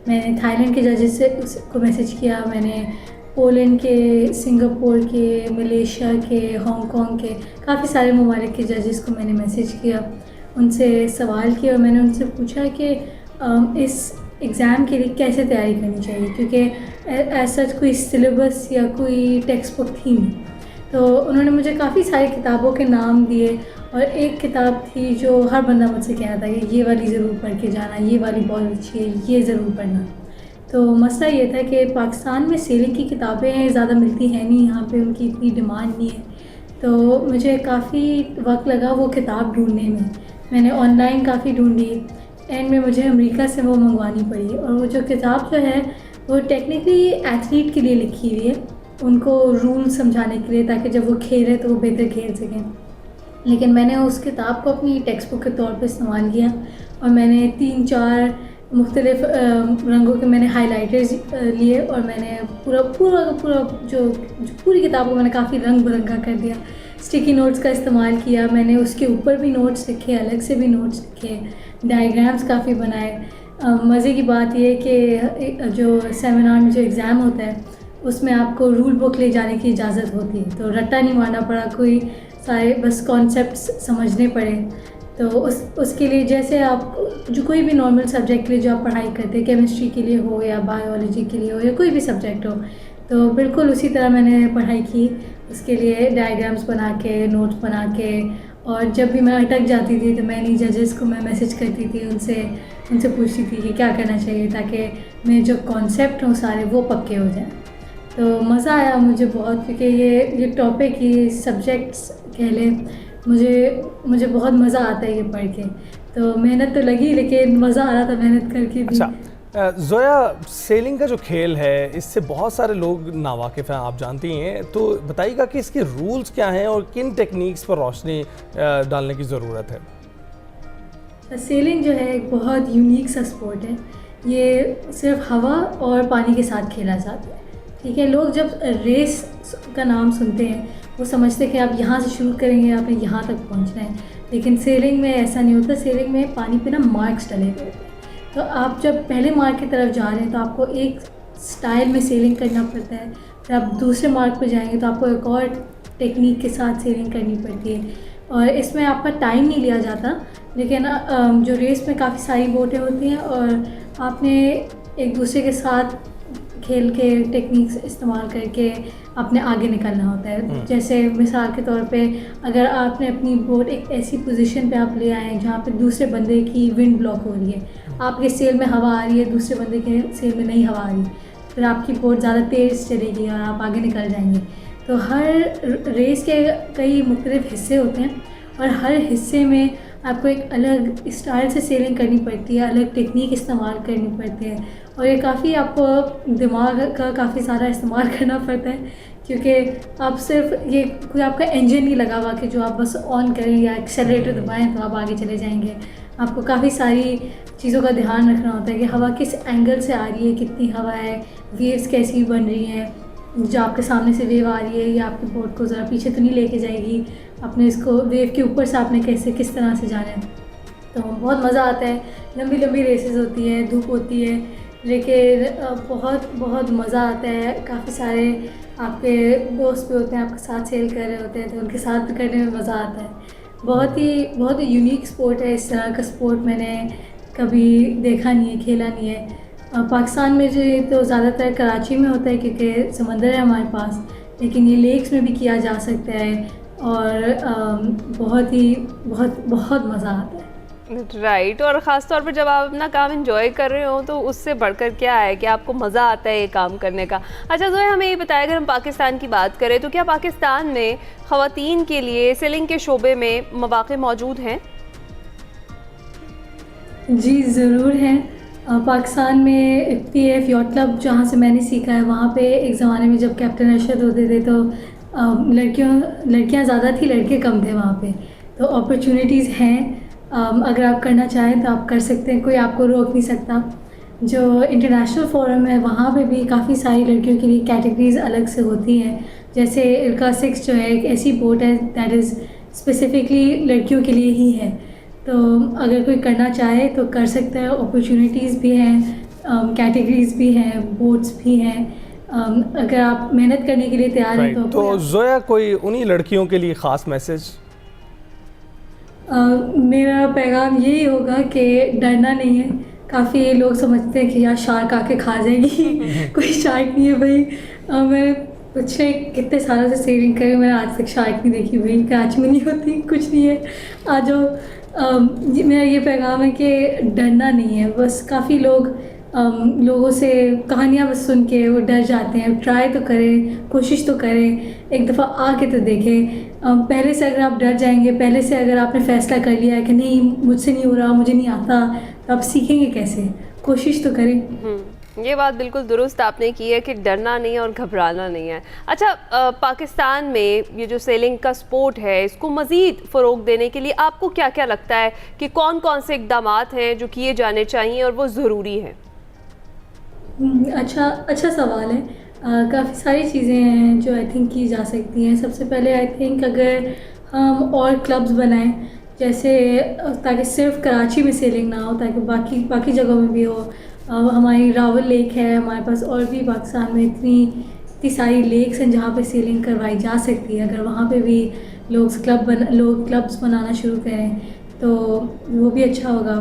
मैंने थाईलैंड के जजेस से को मैसेज किया, मैंने पोलैंड के, सिंगापुर के, मलेशिया के, हांगकांग के, काफ़ी सारे ममालिक के जजेस को मैंने मैसेज किया, उनसे सवाल किया और मैंने उनसे पूछा कि इस एग्ज़ाम के लिए कैसे तैयारी करनी चाहिए, क्योंकि ऐसा कोई सिलेबस या कोई टेक्स्ट बुक थी नहीं। तो उन्होंने मुझे काफ़ी सारी किताबों के नाम दिए और एक किताब थी जो हर बंदा मुझसे कह रहा था कि ये वाली ज़रूर पढ़ के जाना, ये वाली बहुत अच्छी है, ये ज़रूर पढ़ना। तो मसला ये था कि पाकिस्तान में सेलिंग की किताबें ज़्यादा मिलती हैं नहीं, यहाँ पे उनकी इतनी डिमांड नहीं है। तो मुझे काफ़ी वक्त लगा वो किताब ढूंढने में। मैंने ऑनलाइन काफ़ी ढूंढी, एंड में मुझे अमेरिका से वो मंगवानी पड़ी। और वो जो किताब जो है वो टेक्निकली एथलीट के लिए लिखी हुई है, उनको रूल समझाने के लिए, ताकि जब वो खेले तो वो बेहतर खेल सकें। लेकिन मैंने उस किताब को अपनी टेक्स्ट बुक के तौर पे इस्तेमाल किया और मैंने 3-4 मुख्तलिफ रंगों के मैंने हाइलाइटर्स लिए और मैंने पूरा जो पूरी किताब को मैंने काफ़ी रंग बिरंगा कर दिया। स्टिकी नोट्स का इस्तेमाल किया मैंने, उसके ऊपर भी नोट्स लिखे, अलग से भी नोट्स लिखे, डायग्राम्स काफ़ी बनाए। मज़े की बात यह कि जो सेमिनार में जो एग्ज़ाम होता है उसमें आपको रूल बुक ले जाने की इजाज़त होती है, तो रट्टा नहीं मारना पड़ा, कोई सारे बस कॉन्सेप्ट्स समझने पड़े। तो उसके लिए जैसे आप जो कोई भी नॉर्मल सब्जेक्ट के लिए जो आप पढ़ाई करते हैं, केमिस्ट्री के लिए हो या बायोलॉजी के लिए हो या कोई भी सब्जेक्ट हो, तो बिल्कुल उसी तरह मैंने पढ़ाई की। उसके लिए डायग्राम्स बना के, नोट्स बना के, और जब भी मैं अटक जाती थी तो मैं इन जजेस को मैं मैसेज करती थी, उनसे पूछती थी कि क्या करना चाहिए ताकि मेरे जो कॉन्सेप्ट हों सारे वो पक्के हो जाएं। तो मज़ा आया मुझे बहुत, क्योंकि ये टॉपिक, ये सब्जेक्ट्स कह लें, मुझे बहुत मज़ा आता है ये पढ़ के। तो मेहनत तो लगी, लेकिन मज़ा आ रहा था मेहनत करके भी। अच्छा जोया, सेलिंग का जो खेल है इससे बहुत सारे लोग नावाकिफ़ हैं, आप जानती हैं, तो बताइएगा कि इसके रूल्स क्या हैं और किन टेक्निक्स पर रोशनी डालने की ज़रूरत है। सेलिंग जो है एक बहुत यूनिक सा स्पोर्ट है। ये सिर्फ हवा और पानी के साथ खेला जाता है, ठीक है। लोग जब रेस का नाम सुनते हैं वो समझते हैं कि आप यहाँ से शुरू करेंगे, आपने यहाँ तक पहुँचना है, लेकिन सेलिंग में ऐसा नहीं होता। सेलिंग में पानी पे ना मार्क्स डले हुए होते हैं, तो आप जब पहले मार्क की तरफ जा रहे हैं तो आपको एक स्टाइल में सेलिंग करना पड़ता है, फिर आप दूसरे मार्क पे जाएंगे तो आपको एक और टेक्निक के साथ सेलिंग करनी पड़ती है। और इसमें आपका टाइम नहीं लिया जाता, लेकिन जो रेस में काफ़ी सारी बोटें होती हैं और आपने एक दूसरे के साथ खेल के टेक्निक्स इस्तेमाल करके आपने आगे निकलना होता है। जैसे मिसाल के तौर पे अगर आपने अपनी बोट एक ऐसी पोजीशन पे आप ले आए हैं जहाँ पे दूसरे बंदे की विंड ब्लॉक हो रही है, आपके सेल में हवा आ रही है, दूसरे बंदे के सेल में नहीं हवा आ रही, फिर आपकी बोट ज़्यादा तेज़ चलेगी और आप आगे निकल जाएंगे। तो हर रेस के कई मुख्तलिफ हिस्से होते हैं और हर हिस्से में आपको एक अलग स्टाइल से सेलिंग करनी पड़ती है, अलग टेक्निक इस्तेमाल करनी पड़ती है और ये काफ़ी आपको दिमाग का काफ़ी सारा इस्तेमाल करना पड़ता है, क्योंकि आप सिर्फ ये कोई आपका इंजन नहीं लगा हुआ कि जो आप बस ऑन करें या एक्सेलरेटर दबाएं तो आप आगे चले जाएंगे। आपको काफ़ी सारी चीज़ों का ध्यान रखना होता है कि हवा किस एंगल से आ रही है, कितनी हवा है, वेव्स कैसी बन रही हैं, जो आपके सामने से वेव आ रही है या आपकी बोट को ज़रा पीछे तो नहीं लेके जाएगी, आपने इसको वेव के ऊपर से आपने कैसे किस तरह से जाना है। तो बहुत मज़ा आता है। लंबी लंबी रेसेस होती हैं, धूप होती है, लेकिन बहुत बहुत मज़ा आता है। काफ़ी सारे आपके दोस्त भी होते हैं, आपके साथ सेल कर रहे होते हैं, तो उनके साथ करने में मज़ा आता है। बहुत ही यूनिक स्पोर्ट है। इस तरह का स्पोर्ट मैंने कभी देखा नहीं है, खेला नहीं है। पाकिस्तान में जो ये तो ज़्यादातर कराची में होता है क्योंकि समंदर है हमारे पास, लेकिन ये लेक्स में भी किया जा सकता है और बहुत मज़ा आता है। राइट और ख़ास तौर पर जब आप अपना काम एंजॉय कर रहे हो तो उससे बढ़कर क्या है कि आपको मज़ा आता है ये काम करने का। अच्छा ज़ोया, हमें ये बताया, अगर हम पाकिस्तान की बात करें तो क्या पाकिस्तान में ख़वातीन के लिए सेलिंग के शोबे में मौक़े मौजूद हैं? जी ज़रूर हैं। पाकिस्तान में PF यॉट क्लब जहाँ से मैंने सीखा है, वहाँ पे एक ज़माने में जब कैप्टन अरशद होते थे तो लड़कियाँ ज़्यादा थी, लड़के कम थे वहाँ पे। तो अपॉर्चुनिटीज़ हैं, अगर आप करना चाहें तो आप कर सकते हैं, कोई आपको रोक नहीं सकता। जो इंटरनेशनल फोरम है वहाँ पे भी काफ़ी सारी लड़कियों के लिए कैटेगरीज़ अलग से होती हैं। जैसे इल्का 6 जो है एक ऐसी बोट है दैट इज़ स्पेसिफ़िकली लड़कियों के लिए ही है, तो अगर कोई करना चाहे तो कर सकता है। अपॉर्चुनिटीज़ भी हैं, कैटेगरीज़ भी हैं, बोट्स भी हैं। अगर आप मेहनत करने के लिए तैयार हैं तो ज़ोया, कोई उन्हीं लड़कियों के लिए ख़ास मैसेज? मेरा पैगाम यही होगा कि डरना नहीं है। काफ़ी लोग समझते हैं कि यार शार्क आके खा जाएगी कोई शार्क नहीं है भाई। मैं पिछले कितने सालों से सेलिंग करी, मैंने आज तक शार्क नहीं देखी भाई। कराची में नहीं होती, कुछ नहीं है। आ जाओ। मेरा ये पैगाम है कि डरना नहीं है। बस काफ़ी लोगों से कहानियाँ बस सुन के वो डर जाते हैं। ट्राई तो करें, कोशिश तो करें, एक दफ़ा आके तो देखें। पहले से अगर आप डर जाएंगे, पहले से अगर आपने फ़ैसला कर लिया है कि नहीं मुझसे नहीं हो रहा, मुझे नहीं आता, तो आप सीखेंगे कैसे? कोशिश तो करें। ये बात बिल्कुल दुरुस्त आपने की है कि डरना नहीं है और घबराना नहीं है। अच्छा, पाकिस्तान में ये जो सेलिंग का स्पोर्ट है, इसको मज़ीद फ़रोग़ देने के लिए आपको क्या क्या लगता है कि कौन कौन से इक़दामात हैं जो किए जाने चाहिए और वो ज़रूरी हैं? अच्छा सवाल है। काफ़ी सारी चीज़ें हैं जो आई थिंक की जा सकती हैं। सबसे पहले आई थिंक अगर हम और क्लब्स बनाएं, जैसे ताकि सिर्फ कराची में सेलिंग ना हो, ताकि बाकी जगहों में भी हो। हमारी रावल लेक है हमारे पास, और भी पाकिस्तान में इतनी सारी लेक्स हैं जहाँ पे सेलिंग करवाई जा सकती है। अगर वहाँ पे भी लोग क्लब्स बनाना शुरू करें तो वो भी अच्छा होगा।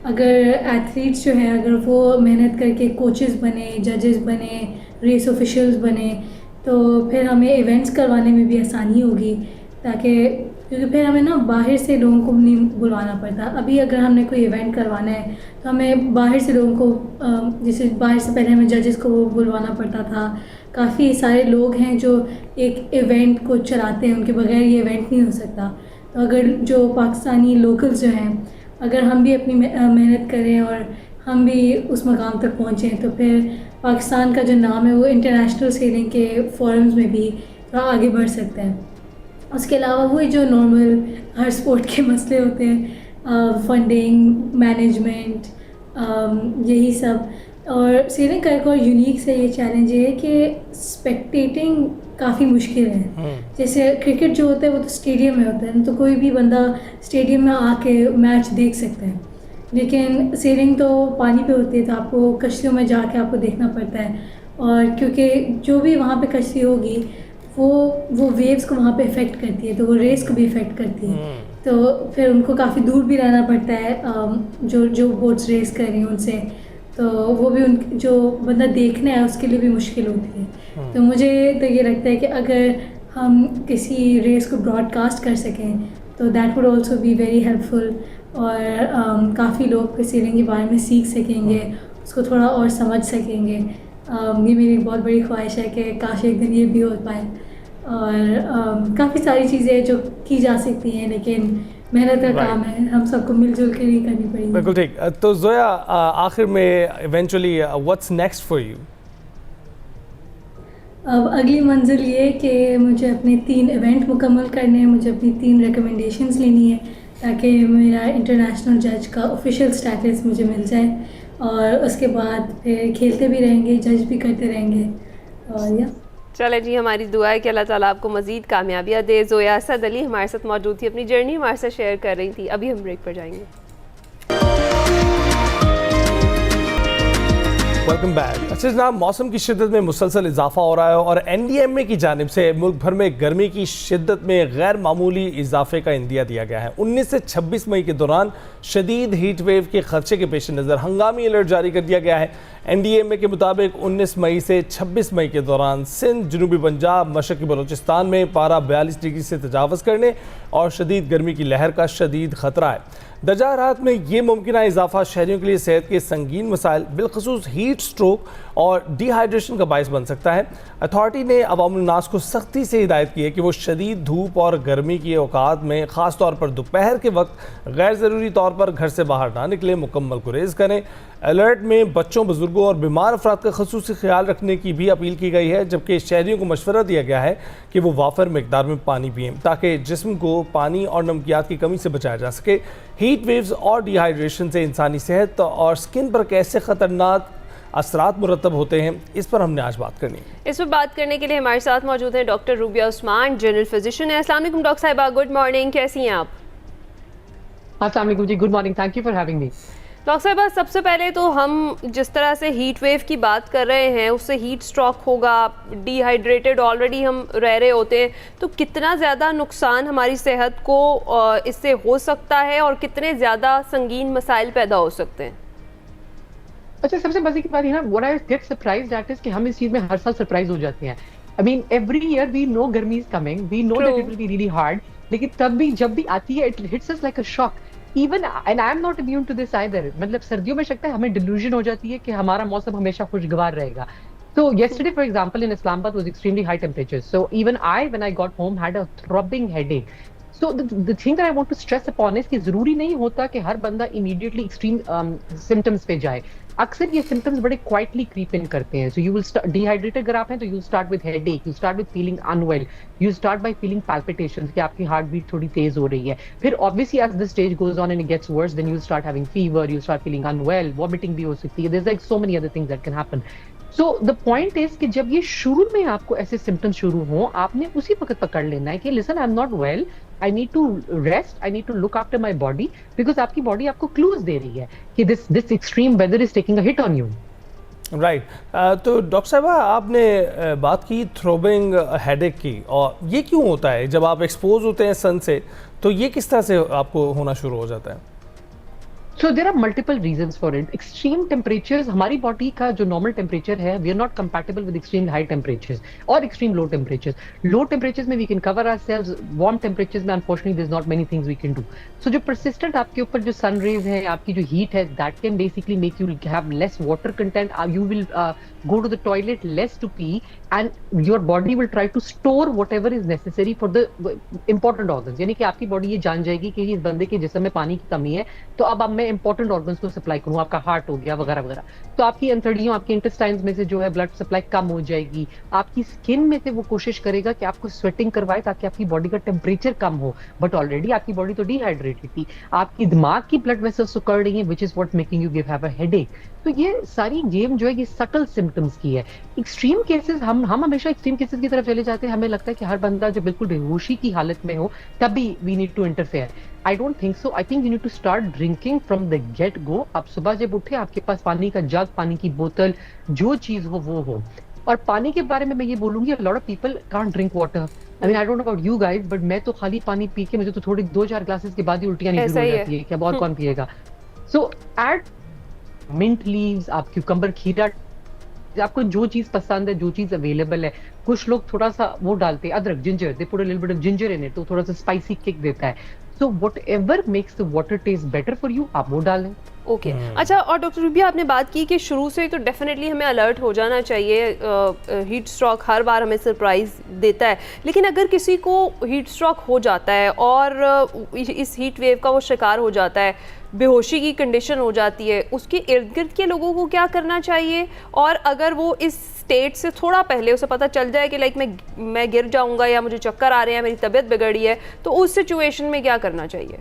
अगर एथलीट्स जो हैं अगर वो मेहनत करके कोचेस बने, जजेस बने, रेस ऑफिशियल्स बने, तो फिर हमें इवेंट्स करवाने में भी आसानी होगी, क्योंकि फिर हमें ना बाहर से लोगों को नहीं बुलवाना पड़ता। अभी अगर हमने कोई इवेंट करवाना है तो हमें बाहर से लोगों को, जैसे बाहर से पहले हमें जजेस को वो बुलवाना पड़ता था। काफ़ी सारे लोग हैं जो एक इवेंट को चलाते हैं, उनके बगैर ये इवेंट नहीं हो सकता। तो अगर जो पाकिस्तानी लोकल्स जो हैं, अगर हम भी अपनी मेहनत करें और हम भी उस मकाम तक पहुँचें, तो फिर पाकिस्तान का जो नाम है वो इंटरनेशनल सेलिंग के फोरम्स में भी थोड़ा आगे बढ़ सकता है। उसके अलावा वही जो नॉर्मल हर स्पोर्ट के मसले होते हैं, फंडिंग, मैनेजमेंट, यही सब। और सेलिंग का एक और यूनिक से ये चैलेंज है कि स्पेक्टेटिंग काफ़ी मुश्किल है। जैसे क्रिकेट जो होता है वो तो स्टेडियम में होता है, तो कोई भी बंदा स्टेडियम में आके मैच देख सकता है, लेकिन सेलिंग तो पानी पे होती है, तो आपको कश्तियों में जाके आपको देखना पड़ता है। और क्योंकि जो भी वहाँ पे कश्ती होगी वो वेव्स को वहाँ पे इफ़ेक्ट करती है, तो वो रेस को भी इफ़ेक्ट करती है। तो फिर उनको काफ़ी दूर भी रहना पड़ता है, जो बोट्स रेस कर रही हैं उनसे, तो वो भी उन जो बंदा देखना है उसके लिए भी मुश्किल होती है। तो मुझे तो ये लगता है कि अगर हम किसी रेस को ब्रॉडकास्ट कर सकें तो that would also be very helpful, और काफ़ी लोग फिर सेलिंग के बारे में सीख सकेंगे, उसको थोड़ा और समझ सकेंगे। ये मेरी एक बहुत बड़ी ख्वाहिश है कि काश एक दिन ये भी हो पाए। और काफ़ी सारी चीज़ें जो की जा सकती हैं, लेकिन मेहनत का काम है, हम सबको मिलजुल के नहीं करनी पड़ेगी। बिल्कुल ठीक। तो जोया, आखिर में eventually what's next for you? अब अगली मंजिल ये कि मुझे अपने 3 इवेंट मुकम्मल करने हैं, मुझे अपनी 3 रिकमेंडेशंस लेनी है ताकि मेरा इंटरनेशनल जज का ऑफिशियल स्टेटस मुझे मिल जाए, और उसके बाद फिर खेलते भी रहेंगे, जज भी करते रहेंगे। और या चले जी, हमारी दुआ है कि अल्लाह ताला आपको मज़ीद कामयाबियाँ दे। जोया असद अली हमारे साथ मौजूद थी, अपनी जर्नी हमारे साथ शेयर कर रही थी। अभी हम ब्रेक पर जाएंगे। Welcome back. अच्छा जनाब, मौसम की शिद्दत में मुसलसल इजाफा हो रहा है और NDMA की जानिब से मुल्क भर में गर्मी की शिद्दत में गैर मामूली इजाफे का इंदिया दिया गया है। 19 से 26 मई के दौरान शदीद हीट वेव के खदशे के पेश नज़र हंगामी अलर्ट जारी कर दिया गया है। NDMA के मुताबिक 19 मई से 26 मई के दौरान सिंध, जनूबी पंजाब, मशरक़ी बलोचिस्तान में पारा 42 डिग्री से तजावज़ करने और शदीद गर्मी की लहर का शदीद ख़तरा है। दर्जा हरारत में ये मुमकिन इजाफा शहरियों के लिए सेहत के संगीन मसाइल, बिलखसूस हीट स्ट्रोक और डिहाइड्रेशन का बायस बन सकता है। अथॉरिटी ने अवामुन्नास को सख्ती से हिदायत की है कि वो शदीद धूप और गर्मी के औकात में ख़ास तौर पर दोपहर के वक्त गैर ज़रूरी तौर पर घर से बाहर ना निकलें, मुकम्मल गुरेज करें। अलर्ट में बच्चों, बुजुर्गों और बीमार अफराद का ख़ुसूसी ख्याल रखने की भी अपील की गई है, जबकि शहरियों को मशवरा दिया गया है कि वो वाफर मिकदार में पानी पिएँ ताकि जिस्म को पानी और नमकियात की कमी से बचाया जा सके। हीट वेव्स और डिहाइड्रेशन से इंसानी सेहत और स्किन पर कैसे ख़तरनाक असरात मुरतब होते हैं, इस पर हमने आज बात करनी है। इस पर बात करने के लिए हमारे साथ मौजूद हैं doctor rubia Usman, general physician है। अस्सलाम वालेकुम डॉक्टर साहिबा, गुड मॉर्निंग, कैसी हैं आप? अस्सलाम वालेकुम जी, good morning, thank you for having me. Doctor साहिबा, सबसे पहले तो हम जिस तरह से हीट वेव की बात कर रहे हैं उससे हीट स्ट्रोक होगा, डिहाइड्रेटेड ऑलरेडी हम रह रहे होते हैं, तो कितना ज़्यादा नुकसान हमारी सेहत को इससे हो सकता है और कितने ज़्यादा संगीन मसाइल पैदा हो सकते हैं? अच्छा, सबसे मजे की बात है ना, what I get surprised eight is कि हम इस चीज में हर साल सरप्राइज हो जाते हैं। I mean every year we know गर्मी is coming, we know that it will be really hard, लेकिन तब भी जब भी आती है it hits us like a shock. Even and I am not immune to this either. मतलब सर्दियों में लगता है हमें डिल्यूजन हो जाती है कि हमारा मौसम हमेशा खुशगवार रहेगा। So yesterday, for example, in Islamabad was extremely high temperatures. So even I, when I got home, had a throbbing headache. So the thing that I want to stress upon is कि जरूरी नहीं होता कि हर बंदा immediately extreme symptoms पे जाए। अक्सर ये symptoms बड़े quietly creep in करते हैं। So you will start dehydrated अगर आप हैं तो you start with headache, you start with feeling unwell, you start by feeling palpitations कि आपकी heart beat थोड़ी तेज हो रही है। फिर obviously as the stage goes on and it gets worse, then you start having fever, you start feeling unwell, vomiting भी हो सकती है। There's like so many other things that can happen. So the point is कि जब ये शुरू में आपको ऐसे सिम्टम्स शुरू हों, आपने उसी वक्त पकड़ लेना है कि listen, I am not well, I need to rest, I need to look after my body, because आपकी बॉडी आपको क्लूज दे रही है कि this extreme weather is taking a hit on you. Right. तो डॉक्टर साहबा, आपने बात की थ्रोबिंग हेडेक की, और ये क्यों होता है जब आप एक्सपोज होते हैं सन से, तो ये किस तरह से आपको होना शुरू हो जाता है? So there are multiple reasons for it. Extreme temperatures, हमारी बॉडी का जो नॉर्मल टेम्परेचर है, we are not compatible with extreme high temperatures और extreme low temperatures. Low temperatures में we can cover ourselves, warm temperatures में unfortunately there's not many things we can do. So जो persistent आपके ऊपर जो sun rays है, आपकी जो heat है, that can basically make you have less water content. You will go to the toilet less to pee, and your body will try to store whatever is necessary for the important organs. यानी कि आपकी बॉडी ये जान जाएगी कि इस बंदे के जिस्म में पानी की कमी है, तो अब मैं इंपॉर्टेंट ऑर्गन्स को सप्लाई करूँ, आपका हार्ट हो गया वगैरह वगैरह, तो आपकी अंतड़ियों, आपके इंटेस्टाइन्स में से जो है ब्लड सप्लाई कम हो जाएगी। आपकी स्किन में से वो कोशिश करेगा कि आपको स्वेटिंग करवाए ताकि आपकी बॉडी का टेम्परेचर कम हो, बट ऑलरेडी आपकी बॉडी तो डिहाइड्रेटेड थी। आपकी दिमाग की ब्लड वेसल्स सिकुड़ रही है, which is what making you give have a headache. तो ये सारी गेम जो है ये सटल सिम्टम्स की है। एक्सट्रीम केसेस हम हमेशा एक्सट्रीम केसेस की तरफ चले जाते हैं। हमें लगता है कि हर बंदा जो बिल्कुल बेहोशी की हालत में हो तभी we need to interfere. I don't think so. I think you need to start drinking from the get go. आप सुबह जब उठे आपके पास पानी का जग, पानी की बोतल, जो चीज हो वो हो। और पानी के बारे में मैं ये बोलूंगी, lot of people can't drink water. I mean I don't know about you guys, but मैं तो खाली पानी पी के मुझे तो थोड़ी 2-4 ग्लासेस के बाद ही उल्टियां नहीं शुरू हो जाती है। क्या बहुत कौन पिएगा? सो ऐड मिंट लीव्स, आप क्यूकम्बर, खीरा, आपको जो चीज पसंद है, जो चीज अवेलेबल है। कुछ लोग थोड़ा सा वो डालते हैं अदरक, ginger, they put a little bit of ginger in it, तो थोड़ा सा स्पाइसी किक देता है। So whatever makes the water taste better for you, आप वो डालें। ओके अच्छा, और डॉक्टर रूबिया आपने बात की कि शुरू से तो डेफिनेटली हमें अलर्ट हो जाना चाहिए। हीट स्ट्रोक हर बार हमें सरप्राइज देता है, लेकिन अगर किसी को हीट स्ट्रोक हो जाता है और इस हीट वेव का वो शिकार हो जाता है, बेहोशी की कंडीशन हो जाती है, उसके इर्द गिर्द के लोगों को क्या करना चाहिए? और अगर वो इस स्टेट से थोड़ा पहले उसे पता चल जाए कि लाइक मैं गिर जाऊंगा या मुझे चक्कर आ रहे हैं, मेरी तबीयत बिगड़ी है, तो उस सिचुएशन में क्या करना चाहिए?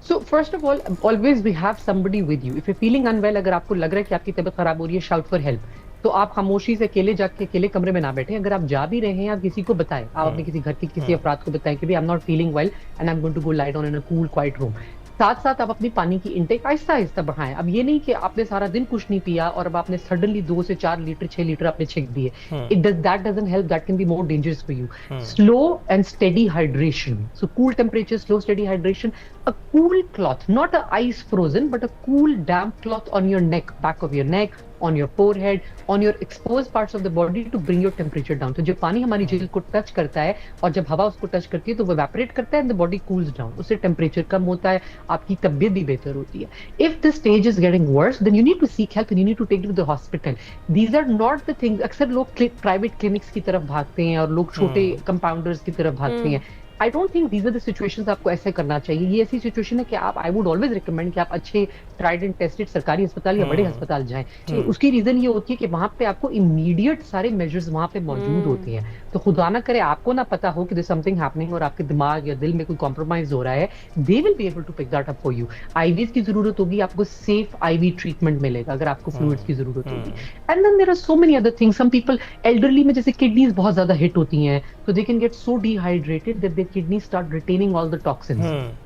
So first of all, always we have somebody with you. If you're feeling unwell, अगर आपको लग रहा है कि आपकी तबीयत खराब हो रही है, shout for help. तो आप खामोशी से अकेले जाके अकेले कमरे में ना बैठे। अगर आप जा भी रहे हैं, आप किसी को बताएं, आप अपने किसी घर के किसी अफराद को बताएं कि भाई I am not feeling well and I am going to go lie down in a cool quiet room. साथ साथ आप अपनी पानी की इंटेक आहिस्ता आहिस्ता बढ़ाएं। अब ये नहीं कि आपने सारा दिन कुछ नहीं पिया और अब आपने सडनली 2 से 4 लीटर 6 लीटर आपने छिक दिए। That doesn't help, that can be more dangerous for you. Slow and steady hydration, so cool temperature, slow steady hydration, a cool cloth, not a ice frozen, but a cool damp cloth on your neck, back of your neck, on your forehead, on your exposed parts of the body to bring your temperature down. तो जब पानी हमारी जिल्द को टच करता है और जब हवा उसको टच करती है तो वो evaporate करता है and the body cools down. उससे टेम्परेचर कम होता है, आपकी तबीयत भी बेहतर होती है. If the stage is getting worse, then you need to seek help and you need to take it to the hospital. These are not the things. अक्सर लोग प्राइवेट क्लिनिक्स की तरफ भागते हैं और लोग छोटे कंपाउंडर्स की तरफ भागते हैं. I don't think these are the situations आपको ऐसे करना चाहिए. ये ऐसी सिचुएशन है कि आप, आई वुड ऑलवेज रिकमेंड कि आप अच्छे ट्राइड एंड टेस्टेड सरकारी अस्पताल या बड़े अस्पताल जाएं. उसकी रीजन ये होती है कि वहां पे आपको इमीडिएट सारे मेजर्स वहां पे मौजूद होते हैं. तो खुदा ना करे आपको ना पता हो कि देयर समथिंग हैपनिंग और आपके दिमाग या दिल में कोई कॉम्प्रोमाइज हो रहा है, they will be able to pick that up for you. IVs की जरूरत होगी, आपको सेफ आईवी ट्रीटमेंट मिलेगा अगर आपको फ्लूइड्स की जरूरत होगी. And then there are so many other things. Some people elderly में जैसे किडनीज बहुत ज्यादा हिट होती हैं, तो they can get so dehydrated that their kidney start retaining all the toxins.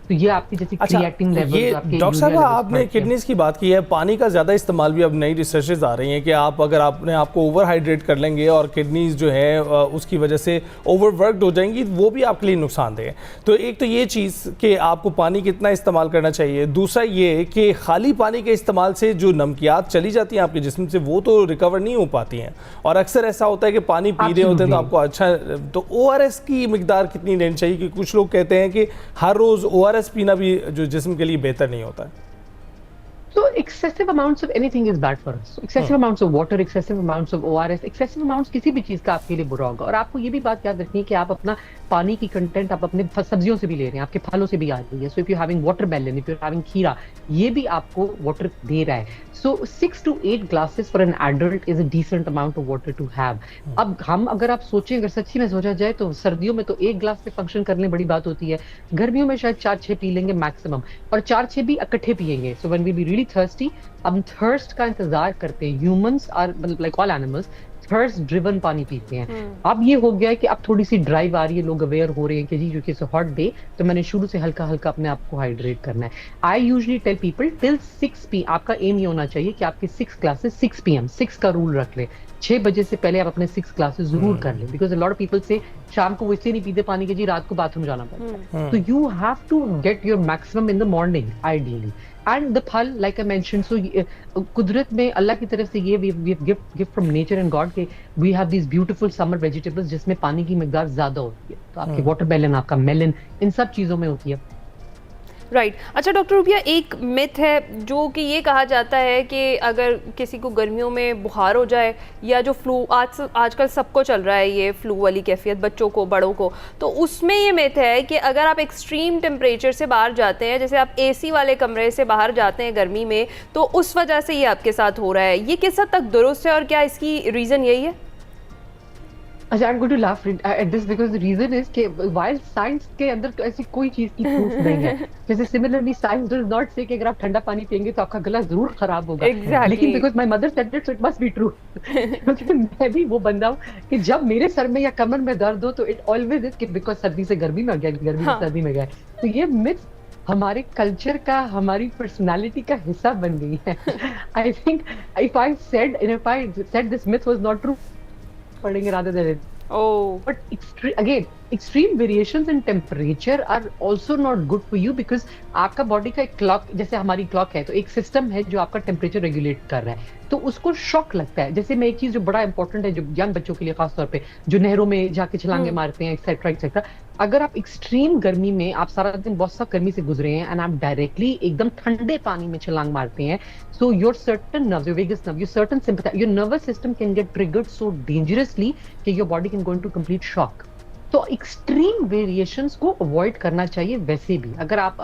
तो ये आपकी जैसे क्रिएटिन लेवल्स, आपके डॉक्टर साहब आपने किडनीज की बात की है, पानी का ज़्यादा इस्तेमाल भी अब नई रिसर्चेज आ रही हैं कि आप अगर आपने आपको ओवर हाइड्रेट कर लेंगे और किडनीज जो है उसकी वजह से ओवरवर्कड हो जाएंगी, वो भी आपके लिए नुकसानदेह है. तो एक तो ये चीज़ कि आपको पानी कितना इस्तेमाल करना चाहिए. दूसरा ये कि खाली पानी के इस्तेमाल से जो नमकियात चली जाती हैं आपके जिस्म से, वो तो रिकवर नहीं हो पाती हैं. और अक्सर ऐसा होता है कि पानी पी रहे होते हैं तो आपको अच्छा, तो ORS की मिकदार कितनी लेनी चाहिए? कि कुछ लोग कहते हैं कि हर रोज़ ORS पीना भी जो जिस्म के लिए बेहतर नहीं होता है. So excessive amounts of anything is bad for us. So excessive amounts of water, excessive amounts of ORS, excessive amounts किसी भी चीज का आपके लिए बुरा होगा. और आपको ये भी बात याद रखनी है कि आप अपना पानी की कंटेंट आप अपने सब्जियों से भी ले रहे हैं, आपके फलों से भी आ रही है. So if you having watermelon, if you having खीरा, ये भी आपको वाटर दे रहा है. सो 6 to 8 glasses for an adult is a decent amount of water to have. अब हम अगर आप सोचें, अगर सच्ची में सोचा जाए तो सर्दियों में तो 1 ग्लास से फंक्शन करने बड़ी बात होती है. गर्मियों में शायद 4-6 पी लेंगे मैक्सिमम, और 4-6 भी इकट्ठे पिएंगे. So when we be really thirsty, हम थर्स्ट का इंतजार करते हैं. Humans are like all animals thirst driven पानी पीते हैं. अब ये हो गया है कि अब थोड़ी सी ड्राइव आ रही है, लोग अवेयर हो रहे हैं कि जी क्योंकि इट्स हॉट डे, तो मैंने शुरू से हल्का हल्का अपने आप को हाइड्रेट करना है. I usually tell people till 6 p. आपका एम ये होना चाहिए कि आपके 6 क्लासेस 6 PM, 6 का रूल रख ले. 6 बजे से पहले आप अपने 6 क्लासेस जरूर कर लें. Because a lot of people से शाम को वो इसलिए नहीं पीते पानी के जी रात को बाथरूम जाना पड़ता है. तो you have to get your maximum in the morning ideally. And the फल, लाइक आई मेंशन, सो कुदरत में अल्लाह की तरफ से ये gift from nature and god के we have these beautiful summer vegetables जिसमें पानी की मिकदार ज्यादा होती है. तो आपके वाटरमेलन, आपका मेलन, इन सब चीजों में होती है. राइट अच्छा डॉक्टर रूबिया, एक मिथ है जो कि ये कहा जाता है कि अगर किसी को गर्मियों में बुखार हो जाए या जो फ्लू आजकल सबको चल रहा है, ये फ्लू वाली कैफियत बच्चों को बड़ों को, तो उसमें ये मिथ है कि अगर आप एक्सट्रीम टेम्परेचर से बाहर जाते हैं, जैसे आप एसी वाले कमरे से बाहर जाते हैं गर्मी में, तो उस वजह से ये आपके साथ हो रहा है। ये किस हद तक दुरुस्त है और क्या इसकी रीज़न यही है? अच्छा, I'm going to laugh at this because the reason is कि while science के अंदर तो ऐसी कोई चीज की प्रूफ नहीं है, जैसे similarly science does not say कि अगर आप ठंडा पानी पियेंगे तो आपका गला जरूर खराब होगा। Exactly. लेकिन because my mother said it so it must be true। क्योंकि मैं भी वो बंदा हूँ कि जब मेरे सर में या कमर में दर्द हो तो it always is कि because सर्दी से गर्मी में गया, गर्मी से सर्दी में गया। तो ये myth हमारे कल्चर का, हमारी पर्सनालिटी का हिस्सा बन गई है। I think if I said this myth was not true, पढ़ेंगे rather than it. Oh. But extreme variations in temperature are also not good for you because आपका बॉडी का एक क्लॉक, जैसे हमारी क्लॉक है तो एक सिस्टम है जो आपका टेम्परेचर रेगुलेट कर रहा है, तो उसको शॉक लगता है। जैसे मैं एक चीज जो बड़ा इंपॉर्टेंट है जो यंग बच्चों के लिए खास तौर पे जो नहरों में जाके छलांगे मारते हैं एक्सेट्रा एक्सेट्रा, अगर आप एक्सट्रीम गर्मी में आप सारा दिन बहुत सख्त गर्मी से गुजरे हैं एंड आप डायरेक्टली एकदम ठंडे पानी में छलांग मारते हैं, so your certain nerves, your vagus nerve, your certain sympathetic, your nervous system can get triggered so dangerously कि your body can go into complete shock। तो एक्सट्रीम वेरिएशंस को अवॉइड करना चाहिए। वैसे भी अगर आप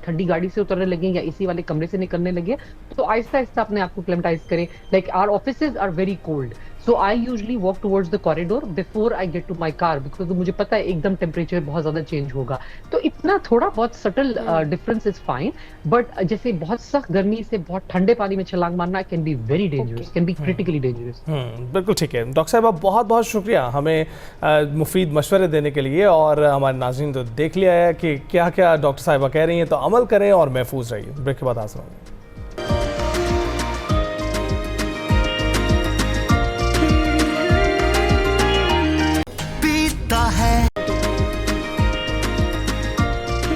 ठंडी गाड़ी से उतरने लगे या एसी वाले कमरे से निकलने लगे तो आहिस्ता आहिस्ता अपने आप को क्लेमेटाइज करें। Like our offices are very cold, so I usually walk towards the corridor before I get to my car because मुझे पता है एकदम टेम्परेचर बहुत ज्यादा चेंज होगा। तो इतना थोड़ा बहुत subtle difference is fine, but जैसे बहुत सख्त गर्मी से बहुत ठंडे पानी में छलांग मारना can be very dangerous, can be critically dangerous. बिल्कुल ठीक है डॉक्टर साहब, बहुत बहुत शुक्रिया हमें मुफीद मशवरे देने के लिए, और हमारे नाज़रीन तो देख लिया है कि क्या क्या डॉक्टर साहिबा कह रही हैं, तो अमल करें और महफूज रहिए। ब्रेक के बाद हाजिर होंगे।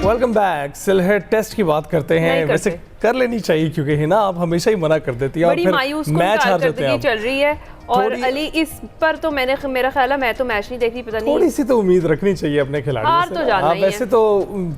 Welcome back. सिलहेट टेस्ट की बात करते हैं, वैसे कर लेनी चाहिए क्योंकि है ना आप हमेशा ही मना कर देती है और फिर मैच हार जाते हैं। चल रही है और अली इस पर तो मेरा ख्याल है मैं तो मैच नहीं देख रही, पता नहीं थोड़ी सी तो उम्मीद रखनी चाहिए अपने खिलाड़ियों से। तो हाँ, वैसे तो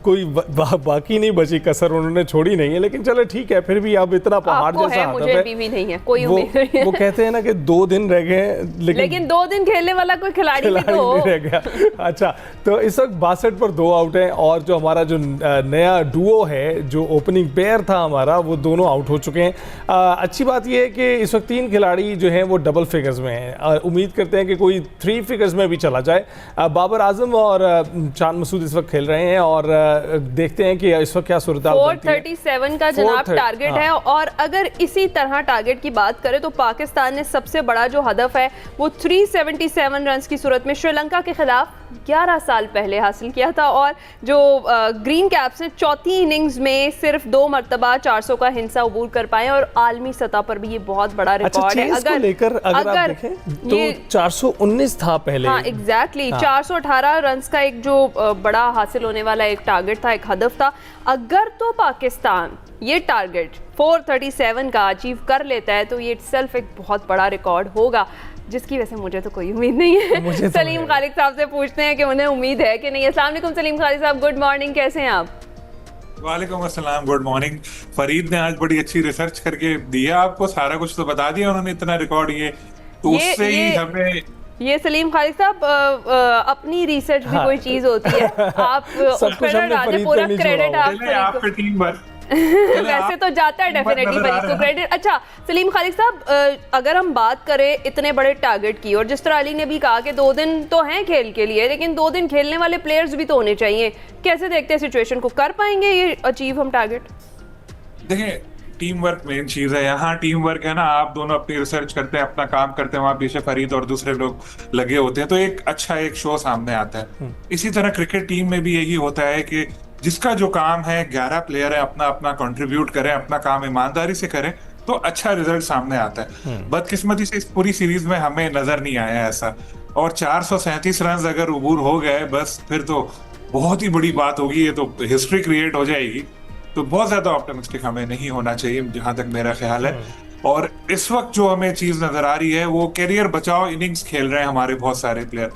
कोई बाकी नहीं बची कसर, उन्होंने छोड़ी नहीं है, लेकिन चलो ठीक है, फिर भी अब इतना पहाड़ जैसा है, मुझे भी नहीं है कोई उम्मीद नहीं है। वो कहते हैं ना कि 2 दिन रह गए, लेकिन 2 दिन खेलने वाला कोई खिलाड़ी नहीं रह गया। अच्छा, तो इस वक्त 62 पर 2 आउट हैं और जो हमारा जो नया डुओ है, जो ओपनिंग पेयर था हमारा, वो दोनों आउट हो चुके हैं। अच्छी बात यह है कि इस वक्त 3 खिलाड़ी जो हैं वो डबल फिगर्स में हैं। उम्मीद करते हैं कि कोई 3 फिगर्स में भी चला जाए। बाबर आजम और चांद मसूद इस वक्त खेल रहे हैं और देखते हैं कि इस वक्त क्या सूरत हाल बनती है। 437 का जनाब टारगेट है, और अगर इसी तरह टारगेट की बात करें तो पाकिस्तान ने सबसे बड़ा जो हदफ है वो 377 रन की सूरत में श्रीलंका के खिलाफ 11 साल पहले हासिल किया था, और जो ग्रीन कैप्स ने चौथी इनिंग्स में सिर्फ 2 मरतबा 400 का हिस्सा अबूर कर पाए, और आलमी सतह पर भी ये बहुत बड़ा रिकॉर्ड है। अगर आप देखें तो 419 था पहले। हाँ एग्जैक्टली 418 रन का एक जो बड़ा हासिल होने वाला एक टारगेट था, एक हदफ था। अगर तो पाकिस्तान ये टारगेट 437 का अचीव कर लेता है तो ये इटसेल्फ एक बहुत बड़ा रिकॉर्ड होगा, जिसकी वजह से मुझे तो कोई उम्मीद नहीं है। सलीम खालिद साहब से पूछते हैं कि उन्हें उम्मीद है कि नहीं। अस्सलाम वालेकुम सलीम खालिद साहब, गुड मॉर्निंग, कैसे हैं आप? वालेकुम अस्सलाम, गुड मॉर्निंग। फरीद ने आज बड़ी अच्छी रिसर्च करके दिया, आपको सारा कुछ तो बता दिया उन्होंने, इतना रिकॉर्ड ये तो उससे ही हमें ये सलीम खालिद साहब अपनी रिसर्च भी कोई चीज होती है, आप पूरा क्रेडिट आपका टीम वर्क वैसे तो जाता है डेफिनेटली फरीद को क्रेडिट। अच्छा सलीम खालिद साहब, अगर हम बात करें इतने बड़े टारगेट की, और जिस तरह अली ने भी कहा कि 2 दिन तो हैं खेल के लिए, लेकिन 2 दिन खेलने वाले प्लेयर्स भी तो होने चाहिए, कैसे देखते हैं सिचुएशन को, कर पाएंगे ये अचीव हम टारगेट? देखें, टीम वर्क मेन चीज है यहाँ। टीम वर्क है ना, आप दोनों अपनी रिसर्च करते हैं, अपना काम करते हैं, वहाँ पीछे फरीद और दूसरे लोग लगे होते हैं, तो एक अच्छा एक शो सामने आता है। इसी तरह क्रिकेट टीम में भी यही होता है कि जिसका जो काम है, 11 प्लेयर है, अपना अपना कंट्रीब्यूट करें, अपना काम ईमानदारी से करें, तो अच्छा रिजल्ट सामने आता है। बदकिस्मती से इस पूरी सीरीज में हमें नजर नहीं आया ऐसा, और 437 रन अगर अबूर हो गए बस, फिर तो बहुत ही बड़ी बात होगी, ये तो हिस्ट्री क्रिएट हो जाएगी। तो बहुत ज्यादा ऑप्टिमिस्टिक हमें नहीं होना चाहिए, जहां तक मेरा ख्याल है। और इस वक्त जो हमें चीज नजर आ रही है वो कैरियर बचाओ इनिंग्स खेल रहे हैं हमारे बहुत सारे प्लेयर।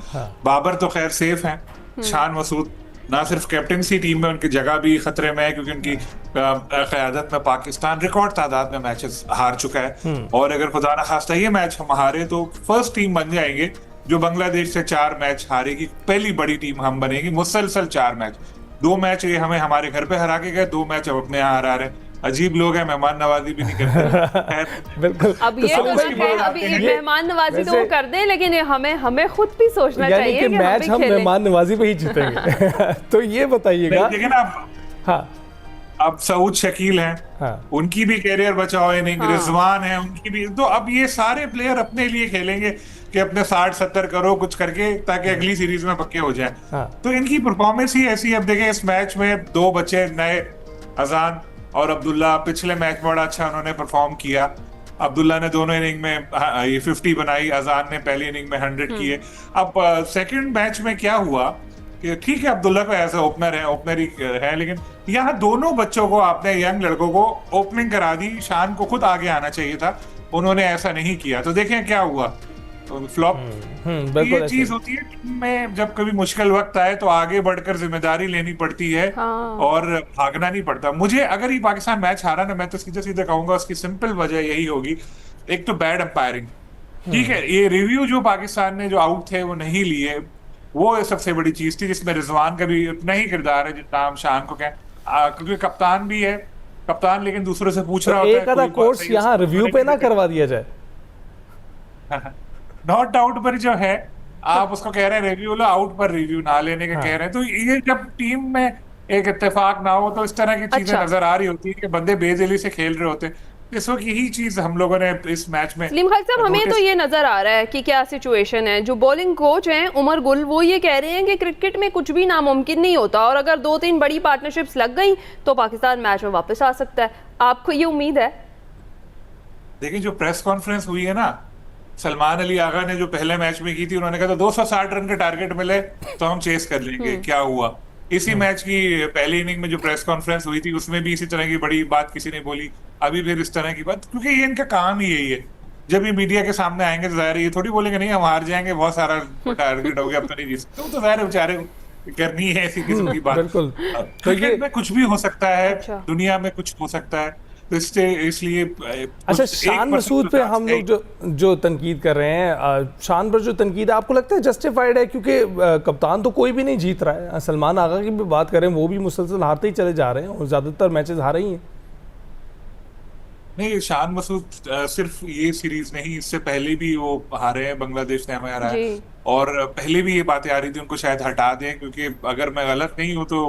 बाबर तो खैर सेफ हैं, शान मसूद ना सिर्फ कैप्टनसी टीम में उनकी जगह भी खतरे में है क्योंकि उनकी क़यादत में पाकिस्तान रिकॉर्ड तादाद में मैचेस हार चुका है और अगर खुदा न खास्ता ये मैच हम हारे तो फर्स्ट टीम बन जाएंगे जो बांग्लादेश से 4 मैच हारेगी, पहली बड़ी टीम हम बनेगी, मुसलसल 4 मैच। 2 मैच ये हमें हमारे घर पे हरा के गए, 2 मैच अब अपने यहाँ हरा रहे। अजीब लोग हैं, मेहमान नवाजी भी नहीं करते। बिल्कुल। अब ये तो है, अभी मेहमान नवाजी तो वो कर दें, लेकिन हमें खुद भी सोचना चाहिए कि मैच हम मेहमान नवाजी पे ही जीतेंगे। तो ये बताइएगा, लेकिन अब सऊद शकील हैं, उनकी भी कैरियर बचाओ इनिंग, रिजवान है उनकी भी, तो अब ये सारे प्लेयर अपने लिए खेलेंगे कि अपने 60-70 करोड़ कुछ करके ताकि अगली सीरीज में पक्के हो जाएं। तो इनकी परफॉर्मेंस ही ऐसी है। अब देखें इस मैच में 2 बच्चे नए, अजान और अब्दुल्ला, पिछले मैच में बड़ा अच्छा उन्होंने परफॉर्म किया। अब्दुल्ला ने दोनों इनिंग में ये 50 बनाई, अजान ने पहली इनिंग में 100 किए। अब सेकंड मैच में क्या हुआ कि ठीक है अब्दुल्ला को ऐसा ओपनर ही है, लेकिन यहाँ दोनों बच्चों को, आपने यंग लड़कों को ओपनिंग करा दी। शान को खुद आगे आना चाहिए था, उन्होंने ऐसा नहीं किया। तो देखें क्या हुआ, फ्लॉप। ये चीज होती है टीम में, जब कभी मुश्किल वक्त आए तो आगे बढ़कर जिम्मेदारी लेनी पड़ती है और भागना नहीं पड़ता। मुझे अगर ये पाकिस्तान मैच हारा ना, मैं तो सीधे सीधे कहूंगा उसकी सिंपल वजह यही होगी, एक तो बैड अंपायरिंग। ठीक है, ये रिव्यू जो पाकिस्तान ने जो आउट थे वो नहीं लिए, वो सबसे बड़ी चीज थी, जिसमें रिजवान का भी उतना ही किरदार है जितना हम शान को कहें, क्योंकि कप्तान भी है कप्तान, लेकिन दूसरों से पूछ रहा होता है। एक आधा कोर्स यहाँ रिव्यू पे ना करवा दिया जाए। नॉट डाउट पर जो है, आप उसको कह रहे हैं रिव्यू लो, आउट पर रिव्यू ना लेने का कह रहे हैं। तो ये जब टीम में एक इत्तेफाक ना हो तो इस तरह की चीजें नजर आ रही होती है कि बंदे बेदिली से खेल रहे होते हैं। इस वक्त यही चीज हम लोगों ने इस मैच में, सलीम खालिद साहब, हमें तो ये नजर आ रहा है कि क्या सिचुएशन है। जो बॉलिंग कोच हैं उमर गुल, वो ये कह रहे हैं कि क्रिकेट में कुछ भी नामुमकिन नहीं होता और अगर 2-3 बड़ी पार्टनरशिप्स लग गई तो पाकिस्तान मैच में वापस आ सकता है। आपको ये उम्मीद है? देखिए जो प्रेस कॉन्फ्रेंस हुई है ना, सलमान अली आगा ने जो पहले मैच में की थी, उन्होंने कहा था 260 रन के टारगेट मिले तो हम चेस कर लेंगे। क्या हुआ? इसी मैच की पहली इनिंग में जो प्रेस कॉन्फ्रेंस हुई थी उसमें भी इसी तरह की बड़ी बात किसी ने बोली, अभी फिर इस तरह की बात, क्योंकि ये इनका काम ही यही है। जब ये मीडिया के सामने आएंगे तो जाहिर है ये थोड़ी बोलेंगे नहीं हम हार जाएंगे, बहुत सारा टारगेट हो गया, अब तो नहीं जीत सकते। तो जाहिर है बेचारे करनी है ऐसी किस्म की बात। बिल्कुल, क्रिकेट में कुछ भी हो सकता है, दुनिया में कुछ हो सकता है, तो इसलिए अच्छा, शान मसूद पे हम लोग जो तनकीद कर रहे हैं, शान पर जो तनकीद है आपको लगता है जस्टिफाइड है? क्योंकि कप्तान तो कोई भी नहीं जीत रहा है। सलमान आगा की भी बात करें, वो भी मुसलसल हारते ही चले जा रहे हैं और ज्यादातर मैचेस हारे ही हैं। नहीं, शान मसूद सिर्फ ये सीरीज नहीं, इससे पहले भी वो हारे हैं, बांग्लादेश ने हमें हराया और पहले भी ये बातें आ रही थी उनको शायद हटा दें, क्योंकि अगर मैं गलत नहीं हूं तो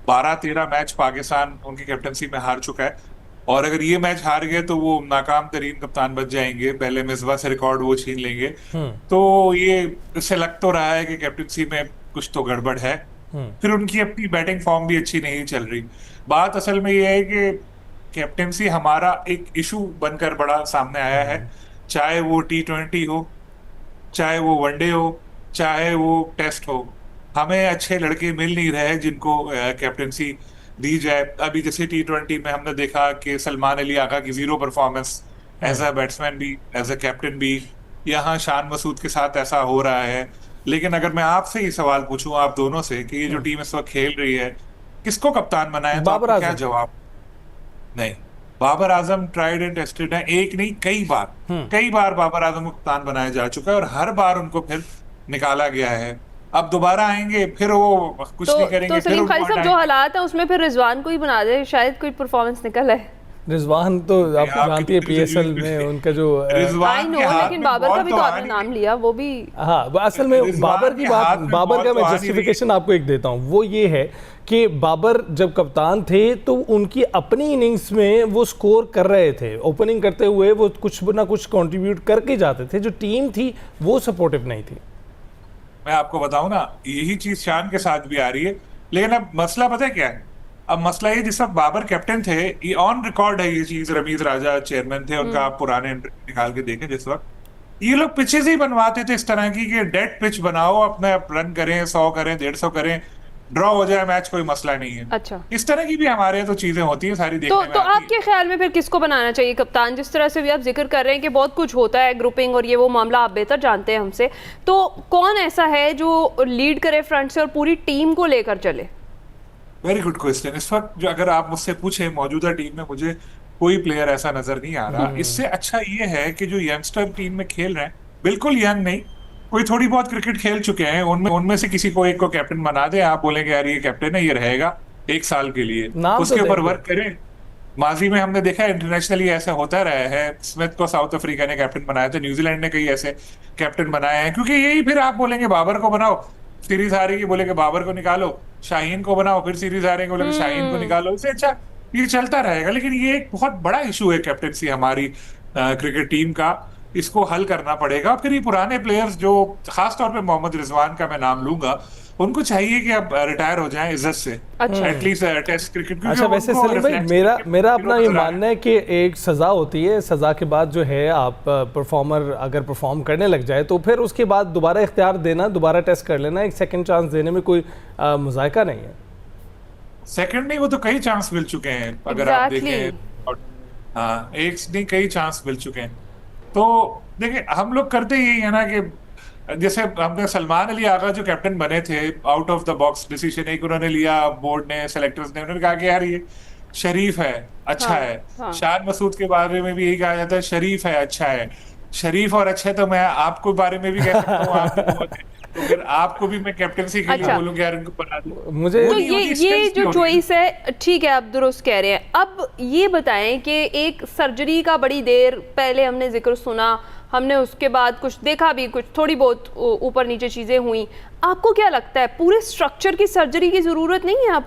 12-13 मैच पाकिस्तान उनकी कैप्टनसी में हार चुका है और अगर ये मैच हार गए तो वो नाकाम तरीन कप्तान बच जाएंगे, पहले मिसबा से रिकॉर्ड वो छीन लेंगे। तो ये इससे लग तो रहा है कि कैप्टनसी में कुछ तो गड़बड़ है। फिर उनकी अपनी बैटिंग फॉर्म भी अच्छी नहीं चल रही। बात असल में ये है कि कैप्टनसी हमारा एक इशू बनकर बड़ा सामने आया है, चाहे वो T20 हो, चाहे वो वनडे हो, चाहे वो टेस्ट हो। हमें अच्छे लड़के मिल नहीं रहे जिनको कैप्टनसी दी जाए। अभी जैसे T20 में हमने देखा कि सलमान अली आगा की 0 परफॉर्मेंस एज अ बैट्समैन भी, एज अ कैप्टन भी। यहाँ शान मसूद के साथ ऐसा हो रहा है। लेकिन अगर मैं आपसे ही सवाल पूछूं आप दोनों से कि ये जो टीम इस वक्त खेल रही है, किसको कप्तान बनाए, तो आपका क्या जवाब? नहीं, Babar Azam tried and tested है, एक नहीं कई बार बाबर आजम को कप्तान बनाया जा चुका है और हर बार उनको फिर निकाला गया है। अब दोबारा आएंगे फिर वो कुछ नहीं करेंगे। तो सलीम खालिद साहब, जो हालात है उसमें फिर रिजवान को ही बना दे, शायद कोई परफॉर्मेंस निकल है। रिजवान तो आप जानती है PSL में उनका जो आई नो, लेकिन बाबर का भी तो आपने नाम लिया, वो भी असल में बाबर की बात, बाबर का मैं जस्टिफिकेशन आपको एक देता हूँ। वो ये है कि बाबर जब कप्तान थे तो उनकी अपनी इनिंग्स में वो स्कोर कर रहे थे, ओपनिंग करते हुए वो कुछ ना कुछ कंट्रीब्यूट करके जाते थे। जो टीम थी वो सपोर्टिव नहीं थी। मैं आपको बताऊं ना, यही चीज शान के साथ भी आ रही है। लेकिन अब मसला पता है क्या है? अब मसला ये, जिस वक्त बाबर कैप्टन थे, ये ऑन रिकॉर्ड है ये चीज, रमीज राजा चेयरमैन थे, उनका आप पुराने इंटरव्यू निकाल के देखें, जिस वक्त ये लोग पिचेस ही बनवाते थे इस तरह की कि डेड पिच बनाओ, अपने रन करें, 100 करें, 150 करें, ड्रॉ हो जाए मैच, कोई मसला नहीं है। अच्छा, इस तरह की भी हमारे यहाँ तो चीजें होती हैं सारी देखने में। तो आपके ख्याल में फिर किसको बनाना चाहिए कप्तान? जिस तरह से भी आप जिक्र कर रहे हैं कि बहुत कुछ होता है, ग्रुपिंग और ये वो मामला आप बेहतर जानते हैं हमसे, तो कौन ऐसा है जो लीड करे फ्रंट से और पूरी टीम को लेकर चले? Very good question. इस वक्त जो अगर आप मुझसे पूछे मौजूदा टीम में मुझे कोई प्लेयर ऐसा नजर नहीं आ रहा। इससे अच्छा ये है कि जो यंगस्टर टीम में खेल रहे हैं, बिल्कुल यंग नहीं, कोई थोड़ी बहुत क्रिकेट खेल चुके हैं, उनमें से किसी को एक को कैप्टन बना दे। आप बोलेंगे यार ये कैप्टन है, ये रहेगा 1 साल के लिए, उसके ऊपर वर्क करें। माजी में हमने देखा है इंटरनेशनली ऐसा होता रहा है। स्मिथ को साउथ अफ्रीका ने कैप्टन बनाया था, न्यूजीलैंड ने कई ऐसे कैप्टन बनाए हैं, क्योंकि यही फिर आप बोलेंगे बाबर को बनाओ, सीरीज हारेगी, बोलेंगे बाबर को निकालो, शाहीन को बनाओ, फिर सीरीज हारेंगे, बोलेंगे शाहीन को निकालो। इससे अच्छा ये चलता रहेगा। लेकिन ये एक बहुत बड़ा इशू है कैप्टनसी हमारी क्रिकेट टीम का, इसको हल करना पड़ेगा। फिर ये पुराने प्लेयर्स जो खासतौर पे मोहम्मद रिजवान का मैं नाम लूंगा, उनको चाहिए कि अब रिटायर हो जाएं इज्जत से, एटलीस्ट टेस्ट क्रिकेट। अच्छा, वैसे सलीम भाई मेरा अपना ये मानना है कि एक सज़ा होती है, सज़ा के बाद जो है आप परफॉर्मर अगर परफॉर्म करने लग जाए तो फिर उसके बाद दोबारा इख्तियार देना, दोबारा टेस्ट कर लेना, एक सेकंड चांस देने में कोई मुज़ायका नहीं है। सेकंड नहीं, वो तो कई चांस मिल चुके हैं अगर आप देखें। हाँ, एक नहीं कई चांस मिल चुके हैं। तो देखिए हम लोग करते यही है ना कि जैसे हमने सलमान अली आगा जो कैप्टन बने थे, out of the box decision एक उन्होंने लिया, बोर्ड ने, सेलेक्टर्स ने, उन्होंने कहा कि यार ये शरीफ है, अच्छा है। शान मसूद के बारे में भी यही कहा जाता है, शरीफ है, अच्छा है। शरीफ और अच्छे तो मैं आपको बारे में भी कह सकता हूँ, आप भी बहुत है, तो फिर आपको भी मैं कैप्टनसी के लिए बोलूंगा यार इनको बना दो। मुझे तो ये जो चॉइस है, ठीक है आप दुरुस्त कह रहे हैं। अब ये बताएं कि एक सर्जरी का बड़ी देर पहले हमने जिक्र सुना, हमने उसके बाद कुछ देखा भी, कुछ थोड़ी बहुत ऊपर नीचे चीजें हुई। आपको क्या लगता है पूरे स्ट्रक्चर की सर्जरी की जरूरत नहीं है?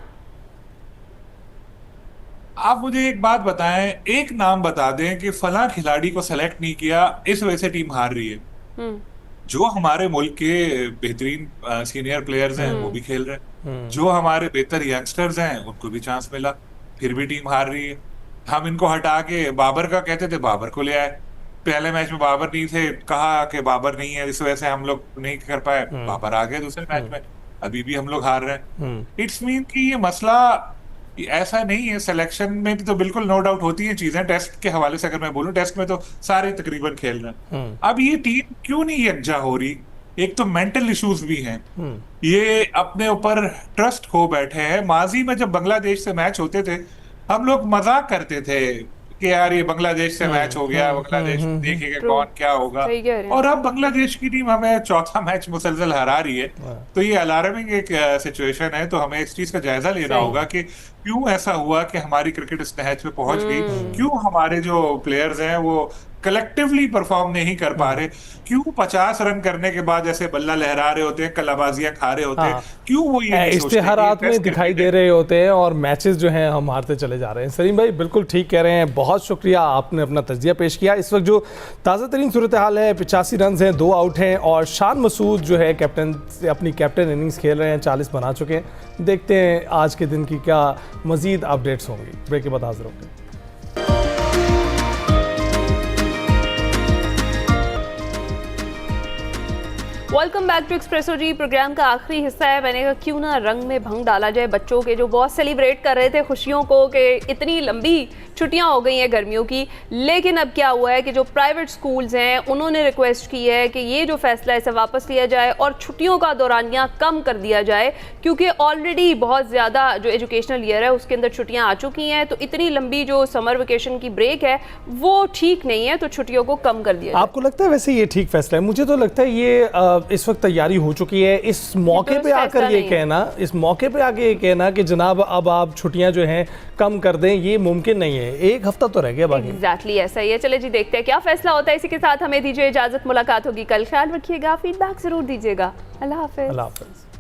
आप मुझे एक बात बताएं, एक नाम बता दें कि फला खिलाड़ी को सेलेक्ट नहीं किया, इस वजह से टीम हार रही है। जो हमारे मुल्क के बेहतरीन सीनियर प्लेयर्स हैं वो भी खेल रहे हैं, जो हमारे बेहतर यंगस्टर्स हैं उनको भी चांस मिला, फिर भी टीम हार रही है। हम इनको हटा के बाबर का कहते थे, बाबर को ले आए। पहले मैच में बाबर नहीं थे, कहा कि बाबर नहीं है, इस वजह से हम लोग नहीं कर पाए, बाबर आ गए दूसरे मैच में, अभी भी हम लोग हार रहे हैं। इट्स मीन कि ये मसला ऐसा नहीं है। सिलेक्शन में भी तो बिल्कुल नो डाउट होती है चीजें। टेस्ट के हवाले से अगर मैं बोलूं, टेस्ट में तो सारे तकरीबन खेल रहे हैं। अब ये टीम क्यों नहीं यकजा हो रही? एक तो मेंटल इश्यूज भी हैं, ये अपने ऊपर ट्रस्ट खो बैठे हैं। माजी में जब बांग्लादेश से मैच होते थे, हम लोग मजाक करते थे कि यार ये बांग्लादेश से मैच हो गया, बांग्लादेश देखेगा कौन क्या होगा। और अब बांग्लादेश की टीम हमें चौथा मैच मुसलसल हरा रही है, तो ये अलार्मिंग एक सिचुएशन है। तो हमें इस चीज का जायजा लेना होगा कि क्यों ऐसा हुआ कि हमारी क्रिकेट इस मैच में पहुंच गई, क्यों हमारे जो प्लेयर्स हैं वो कलेक्टिवली परफॉर्म नहीं कर पा रहे, क्यों 50 रन करने के बाद ऐसे बल्ला लहरा रहे होते हैं, कलाबाजियां खा रहे होते हैं, क्यों वो ये इश्तिहारात में दिखाई दे रहे होते हैं और मैचेस जो हैं हम हारते चले जा रहे हैं। सलीम भाई बिल्कुल ठीक कह रहे हैं, बहुत शुक्रिया, आपने अपना तजिया पेश किया। इस वक्त जो ताज़ा तरीन सूरत हाल है, 85 रन हैं, 2 आउट हैं और शान मसूद जो है कैप्टन अपनी कैप्टन इनिंग्स खेल रहे हैं, 40 बना चुके हैं। देखते हैं आज के दिन की क्या मज़ीद अपडेट्स होंगी। ब्रेक के बाद हाजिर होंगे। Welcome back to espresso ji. Programme का आखिरी हिस्सा है। मैंने कहा क्यों ना रंग में भंग डाला जाए बच्चों के, जो बहुत सेलिब्रेट कर रहे थे खुशियों को कि इतनी लंबी छुट्टियां हो गई हैं गर्मियों की। लेकिन अब क्या हुआ है कि जो प्राइवेट स्कूल्स हैं उन्होंने रिक्वेस्ट की है कि ये जो फैसला है इसे वापस लिया जाए और छुट्टियों का दौरानिया कम कर दिया जाए, क्योंकि ऑलरेडी बहुत ज़्यादा जो एजुकेशनल ईयर है उसके अंदर छुट्टियाँ आ चुकी हैं। तो इतनी लंबी जो समर वेकेशन की ब्रेक है वो ठीक नहीं है, तो छुट्टियों को कम कर दिया जाए। आपको लगता है वैसे ये ठीक फैसला है? मुझे तो लगता है ये इस वक्त तैयारी हो चुकी है। इस मौके पे आकर ये कहना, इस मौके पे आके ये कहना कि जनाब अब आप छुट्टियां जो हैं कम कर दें, ये मुमकिन नहीं है। एक हफ्ता तो रह गया बाकी। एग्जैक्टली ऐसा ही है। चले जी देखते हैं क्या फैसला होता है। इसी के साथ हमें दीजिए इजाजत, मुलाकात होगी कल। ख्याल रखिएगा, फीडबैक जरूर दीजिएगा। अल्लाह हाफिज। अल्लाह हाफिज।